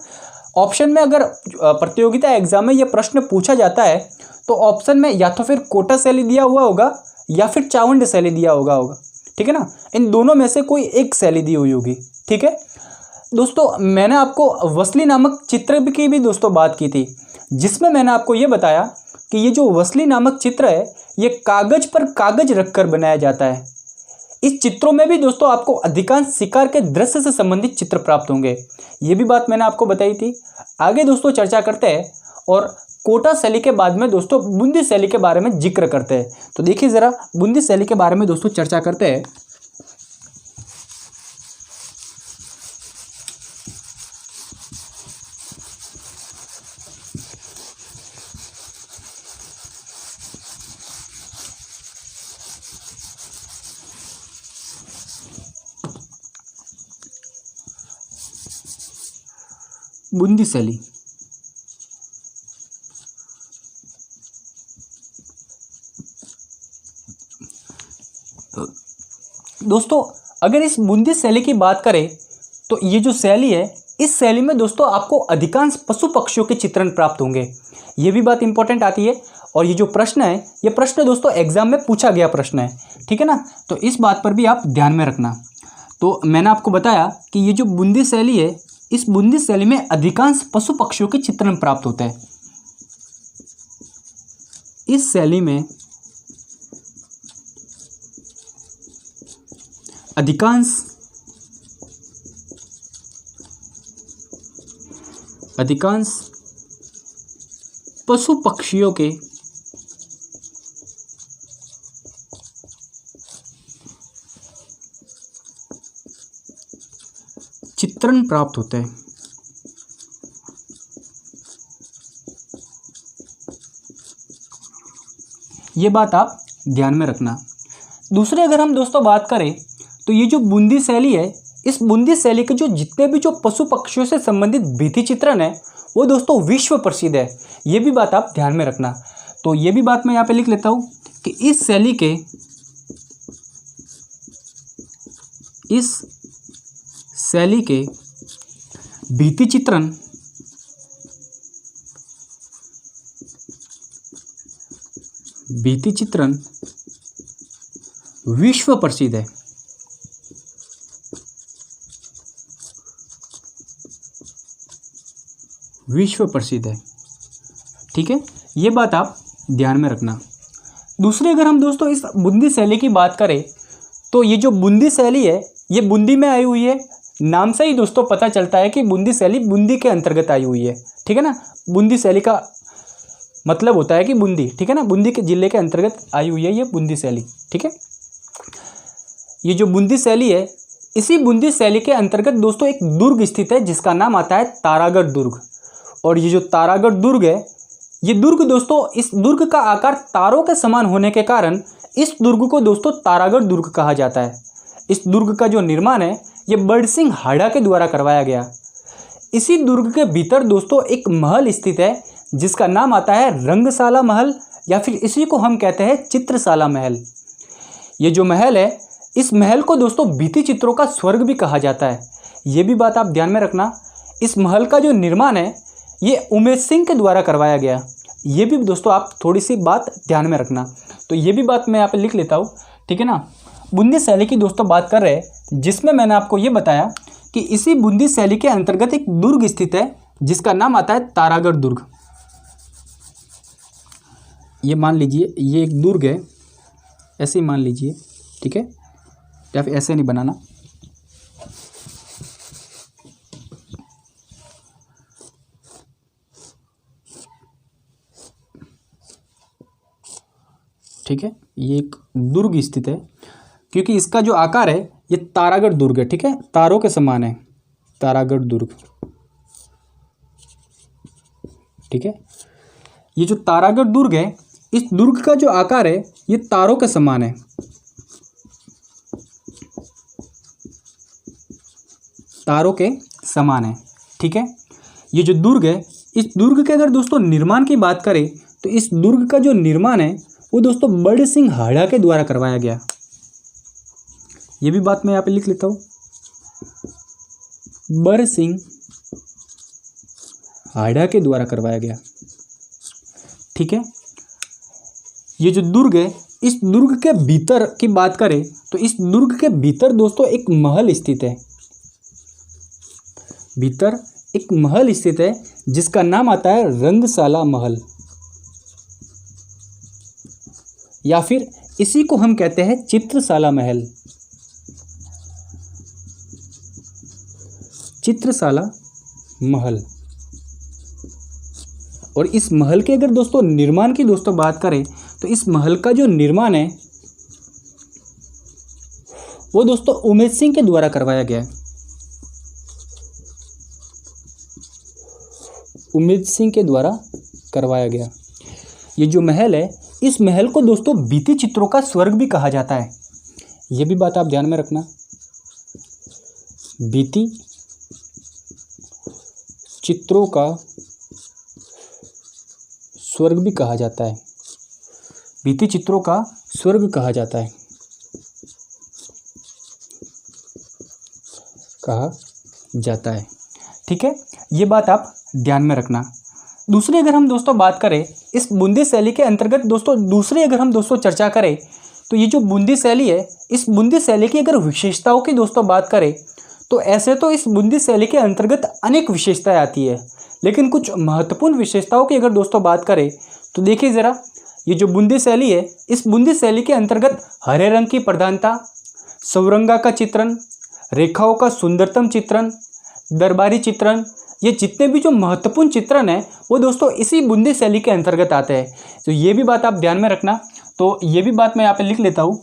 ऑप्शन में अगर प्रतियोगिता एग्जाम में ये प्रश्न पूछा जाता है, तो ऑप्शन में या तो फिर कोटा शैली दिया हुआ होगा या फिर चावंड शैली दिया होगा, ठीक है ना। इन दोनों में से कोई एक शैली दी हुई होगी, ठीक है दोस्तों। मैंने आपको वसली नामक चित्र की भी दोस्तों बात की थी, जिसमें मैंने आपको ये बताया कि ये जो वसली नामक चित्र है, ये कागज पर कागज रखकर बनाया जाता है। इस चित्रों में भी दोस्तों आपको अधिकांश शिकार के दृश्य से संबंधित चित्र प्राप्त होंगे। ये भी बात मैंने आपको बताई थी। आगे दोस्तों चर्चा करते हैं और कोटा शैली के बाद में दोस्तों बूंदी शैली के बारे में जिक्र करते हैं। तो देखिए ज़रा बूंदी शैली के बारे में दोस्तों चर्चा करते हैं। बूंदी शैली दोस्तों, अगर इस बूंदी शैली की बात करें तो ये जो शैली है, इस शैली में दोस्तों आपको अधिकांश पशु पक्षियों के चित्रण प्राप्त होंगे। ये भी बात इंपॉर्टेंट आती है। और ये जो प्रश्न है, ये प्रश्न दोस्तों एग्जाम में पूछा गया प्रश्न है, ठीक है ना। तो इस बात पर भी आप ध्यान में रखना। तो मैंने आपको बताया कि ये जो बूंदी शैली है, इस बूंदी शैली में अधिकांश पशु पक्षियों के चित्रण प्राप्त होते हैं। इस शैली में अधिकांश पशु पक्षियों के चित्रण प्राप्त होते हैं। ये बात आप ध्यान में रखना। दूसरे अगर हम दोस्तों बात करें तो ये जो बूंदी शैली है, इस बूंदी शैली के जो जितने भी जो पशु पक्षियों से संबंधित भित्ति चित्रण है वो दोस्तों विश्व प्रसिद्ध है। ये भी बात आप ध्यान में रखना। तो ये भी बात मैं यहाँ पे लिख लेता हूँ कि इस शैली के भित्ति चित्रण विश्व प्रसिद्ध है। विश्व प्रसिद्ध है, ठीक है। ये बात आप ध्यान में रखना। दूसरी अगर हम दोस्तों इस बूंदी शैली की बात करें तो ये जो बूंदी शैली है ये बूंदी में आई हुई है। नाम से ही दोस्तों पता चलता है कि बूंदी शैली बूंदी के अंतर्गत आई हुई है, ठीक है ना। बूंदी शैली का मतलब होता है कि बूंदी, ठीक है ना, बूंदी के जिले के अंतर्गत आई हुई है ये बूंदी शैली, ठीक है। ये जो बूंदी शैली है, इसी बूंदी शैली के अंतर्गत दोस्तों एक दुर्ग स्थित है जिसका नाम आता है तारागढ़ दुर्ग। और ये जो तारागढ़ दुर्ग है, ये दुर्ग दोस्तों, इस दुर्ग का आकार तारों के समान होने के कारण इस दुर्ग को दोस्तों तारागढ़ दुर्ग कहा जाता है। इस दुर्ग का जो निर्माण है ये बड़सिंह हाड़ा के द्वारा करवाया गया। इसी दुर्ग के भीतर दोस्तों एक महल स्थित है जिसका नाम आता है रंगशाला महल, या फिर इसी को हम कहते हैं चित्रशाला महल। ये जो महल है, इस महल को दोस्तों भित्ति चित्रों का स्वर्ग भी कहा जाता है। ये भी बात आप ध्यान में रखना। इस महल का जो निर्माण है ये उमेश सिंह के द्वारा करवाया गया। ये भी दोस्तों आप थोड़ी सी बात ध्यान में रखना। तो ये भी बात मैं यहाँ पे लिख लेता हूँ, ठीक है ना। बूंदी शैली की दोस्तों बात कर रहे हैं, जिसमें मैंने आपको ये बताया कि इसी बूंदी शैली के अंतर्गत एक दुर्ग स्थित है जिसका नाम आता है तारागढ़ दुर्ग। ये मान लीजिए ये एक दुर्ग है, ऐसे ही मान लीजिए, ठीक है, या फिर ऐसे नहीं बनाना। ठीक है, ये एक दुर्ग स्थित है क्योंकि इसका जो आकार है ये तारागढ़ दुर्ग है, ठीक है, तारों के समान है, तारागढ़ दुर्ग, ठीक है। ये जो तारागढ़ दुर्ग है, इस दुर्ग का जो आकार है ये तारों के समान है, तारों के समान है, ठीक है। ये जो दुर्ग है, इस दुर्ग के अगर दोस्तों निर्माण की बात करें तो इस दुर्ग का जो निर्माण है वो दोस्तों बड़सिंह हाड़ा के द्वारा करवाया गया। ये भी बात मैं यहाँ पे लिख लेता हूँ, बड़सिंह हाड़ा के द्वारा करवाया गया, ठीक है। ये जो दुर्ग है, इस दुर्ग के भीतर की बात करें तो इस दुर्ग के भीतर दोस्तों एक महल स्थित है, भीतर एक महल स्थित है जिसका नाम आता है रंगशाला महल, या फिर इसी को हम कहते हैं चित्रशाला महल, चित्रशाला महल। और इस महल के अगर दोस्तों निर्माण की दोस्तों बात करें तो इस महल का जो निर्माण है वो दोस्तों उमेश सिंह के द्वारा करवाया गया है, उमेश सिंह के द्वारा करवाया गया। ये जो महल है, इस महल को दोस्तों भित्ति चित्रों का स्वर्ग भी कहा जाता है। ये भी बात आप ध्यान में रखना, भित्ति चित्रों का स्वर्ग भी कहा जाता है, भित्ति चित्रों का स्वर्ग कहा जाता है, कहा जाता है, ठीक है। ये बात आप ध्यान में रखना। दूसरी अगर हम दोस्तों बात करें इस बूंदी शैली के अंतर्गत दोस्तों, दूसरी अगर हम दोस्तों चर्चा करें तो ये जो बूंदी शैली है, इस बूंदी शैली की अगर विशेषताओं की दोस्तों बात करें तो ऐसे तो इस बूंदी शैली के अंतर्गत अनेक विशेषताएं आती है, लेकिन कुछ महत्वपूर्ण विशेषताओं की अगर दोस्तों बात करें तो देखिए ज़रा, ये जो बूंदी शैली है, इस बूंदी शैली के अंतर्गत हरे रंग की प्रधानता, सौरंगा का चित्रण, रेखाओं का सुंदरतम चित्रण, दरबारी चित्रण, ये जितने भी जो महत्वपूर्ण चित्रण है वो दोस्तों इसी बूंदी शैली के अंतर्गत आते हैं। तो ये भी बात आप ध्यान में रखना। तो ये भी बात मैं यहाँ पे लिख लेता हूँ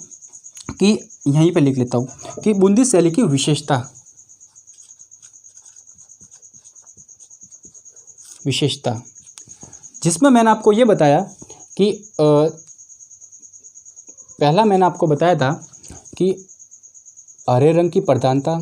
कि यहीं पे लिख लेता हूँ कि बूंदी शैली की विशेषता जिसमें मैंने आपको ये बताया कि पहला मैंने आपको बताया था कि हरे रंग की प्रधानता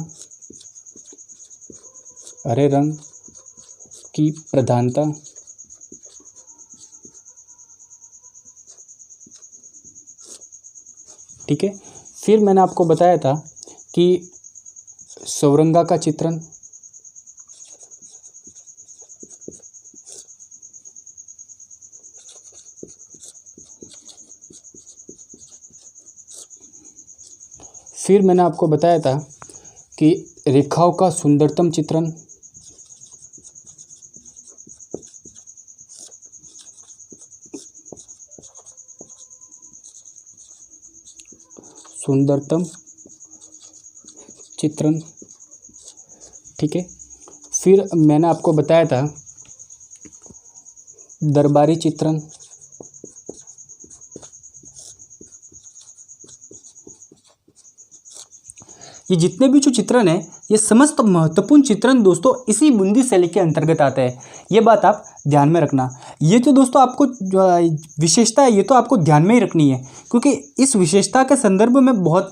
ठीक है। फिर मैंने आपको बताया था कि सौरंगा का चित्रण, फिर मैंने आपको बताया था कि रेखाओं का सुंदरतम चित्रण, ठीक है। फिर मैंने आपको बताया था दरबारी चित्रण, ये जितने भी जो चित्रण है ये समस्त महत्वपूर्ण चित्रण दोस्तों इसी बूंदी शैली के अंतर्गत आते हैं। ये बात आप ध्यान में रखना। ये तो दोस्तों आपको विशेषता है, ये तो आपको ध्यान में ही रखनी है, क्योंकि इस विशेषता के संदर्भ में बहुत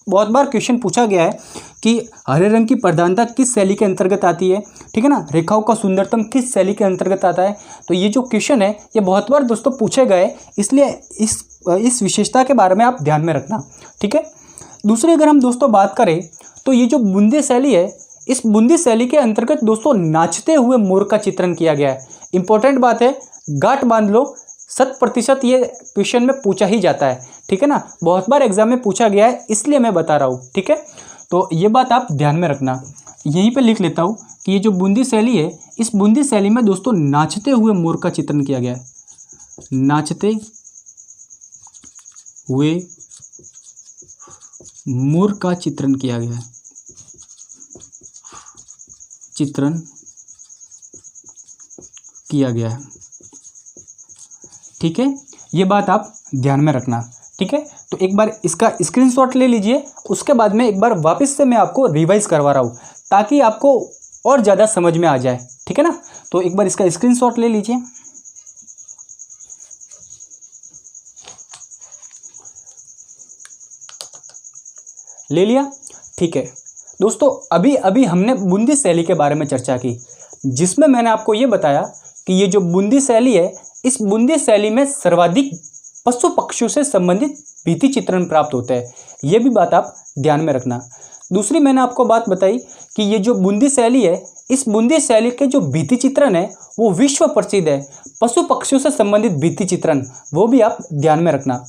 बार क्वेश्चन पूछा गया है कि हरे रंग की प्रधानता किस शैली के अंतर्गत आती है, ठीक है ना, रेखाओं का सुंदरतम किस शैली के अंतर्गत आता है। तो ये जो क्वेश्चन है ये बहुत बार दोस्तों पूछे गए, इसलिए इस विशेषता के बारे में आप ध्यान में रखना, ठीक है। दूसरी अगर हम दोस्तों बात करें तो ये जो बूंदी शैली है, इस बूंदी शैली के अंतर्गत दोस्तों नाचते हुए मोर का चित्रण किया गया है। इंपॉर्टेंट बात है, गांठ बांध लो, 100% ये क्वेश्चन में पूछा ही जाता है, ठीक है ना, बहुत बार एग्जाम में पूछा गया है, इसलिए मैं बता रहा हूँ, ठीक है। तो ये बात आप ध्यान में रखना। यहीं पे लिख लेता हूँ कि ये जो बूंदी शैली है, इस बूंदी शैली में दोस्तों नाचते हुए मोर का चित्रण किया गया है, नाचते हुए मोर का चित्रण किया गया है, ठीक है। ये बात आप ध्यान में रखना, ठीक है। तो एक बार इसका स्क्रीनशॉट ले लीजिए, उसके बाद में एक बार वापस से मैं आपको रिवाइज करवा रहा हूँ ताकि आपको और ज़्यादा समझ में आ जाए, ठीक है ना। तो एक बार इसका स्क्रीनशॉट ले लीजिए। ले लिया, ठीक है दोस्तों। अभी हमने बूंदी शैली के बारे में चर्चा की, जिसमें मैंने आपको ये बताया कि ये जो बूंदी शैली है, इस बूंदी शैली में सर्वाधिक पशु पक्षियों से संबंधित भित्ति चित्रण प्राप्त होते हैं। ये भी बात आप ध्यान में रखना। दूसरी मैंने आपको बात बताई कि ये जो बूंदी शैली है, इस बूंदी शैली के जो भित्ति चित्रण है वो विश्व प्रसिद्ध है, पशु पक्षियों से संबंधित भित्ति चित्रण, वो भी आप ध्यान में रखना।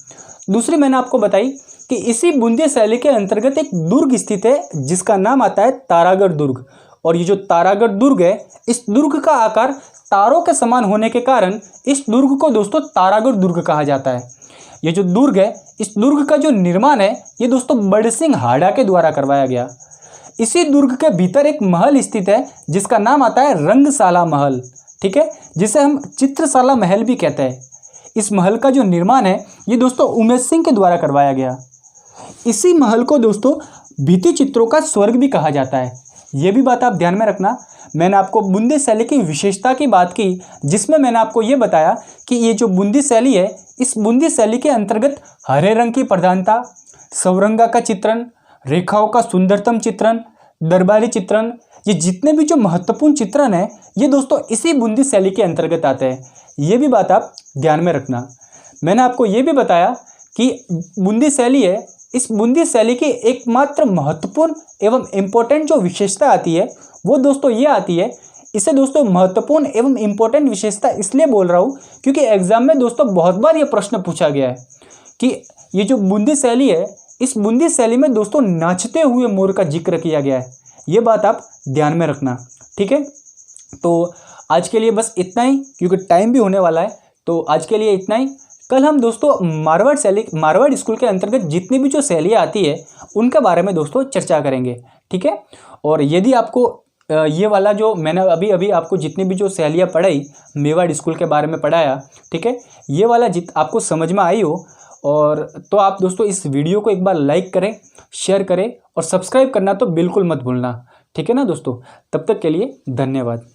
दूसरी मैंने आपको बताई कि इसी बूंदी शैली के अंतर्गत एक दुर्ग स्थित है जिसका नाम आता है तारागढ़ दुर्ग। और ये जो तारागढ़ दुर्ग है, इस दुर्ग का आकार तारों के समान होने के कारण इस दुर्ग को दोस्तों तारागढ़ दुर्ग कहा जाता है। ये जो दुर्ग है, इस दुर्ग का जो निर्माण है ये दोस्तों बड़सिंह हाड़ा के द्वारा करवाया गया। इसी दुर्ग के भीतर एक महल स्थित है जिसका नाम आता है रंगशाला महल, ठीक है, जिसे हम चित्रशाला महल भी कहते हैं। इस महल का जो निर्माण है ये दोस्तों उमेश सिंह के द्वारा करवाया गया। इसी महल को दोस्तों भित्ति चित्रों का स्वर्ग भी कहा जाता है। ये भी बात आप ध्यान में रखना। मैंने आपको बूंदी शैली की विशेषता की बात की, जिसमें मैंने आपको ये बताया कि ये जो बूंदी शैली है, इस बूंदी शैली के अंतर्गत हरे रंग की प्रधानता, सौरंगा का चित्रण, रेखाओं का सुंदरतम चित्रण, दरबारी चित्रण, ये जितने भी जो महत्वपूर्ण चित्रण है ये दोस्तों इसी बूंदी शैली के अंतर्गत आते हैं। ये भी बात आप ध्यान में रखना। मैंने आपको ये भी बताया कि बूंदी शैली है, इस बूंदी शैली की एकमात्र महत्वपूर्ण एवं इम्पोर्टेंट जो विशेषता आती है वो दोस्तों ये आती है। इसे दोस्तों महत्वपूर्ण एवं इम्पोर्टेंट विशेषता इसलिए बोल रहा हूँ क्योंकि एग्जाम में दोस्तों बहुत बार ये प्रश्न पूछा गया है कि ये जो बूंदी शैली है, इस बूंदी शैली में दोस्तों नाचते हुए मोर का जिक्र किया गया है। ये बात आप ध्यान में रखना, ठीक है। तो आज के लिए बस इतना ही, क्योंकि टाइम भी होने वाला है। तो आज के लिए इतना ही। कल हम दोस्तों मारवाड़ स्कूल के अंतर्गत जितनी भी जो शैलियाँ आती है उनके बारे में दोस्तों चर्चा करेंगे, ठीक है। और यदि आपको ये वाला जो मैंने अभी अभी आपको जितनी भी जो सहेलियाँ पढ़ाई, मेवाड़ स्कूल के बारे में पढ़ाया, ठीक है, ये वाला आपको समझ में आई हो, और तो आप दोस्तों इस वीडियो को एक बार लाइक करें, शेयर करें और सब्सक्राइब करना तो बिल्कुल मत भूलना, ठीक है ना दोस्तों। तब तक के लिए धन्यवाद।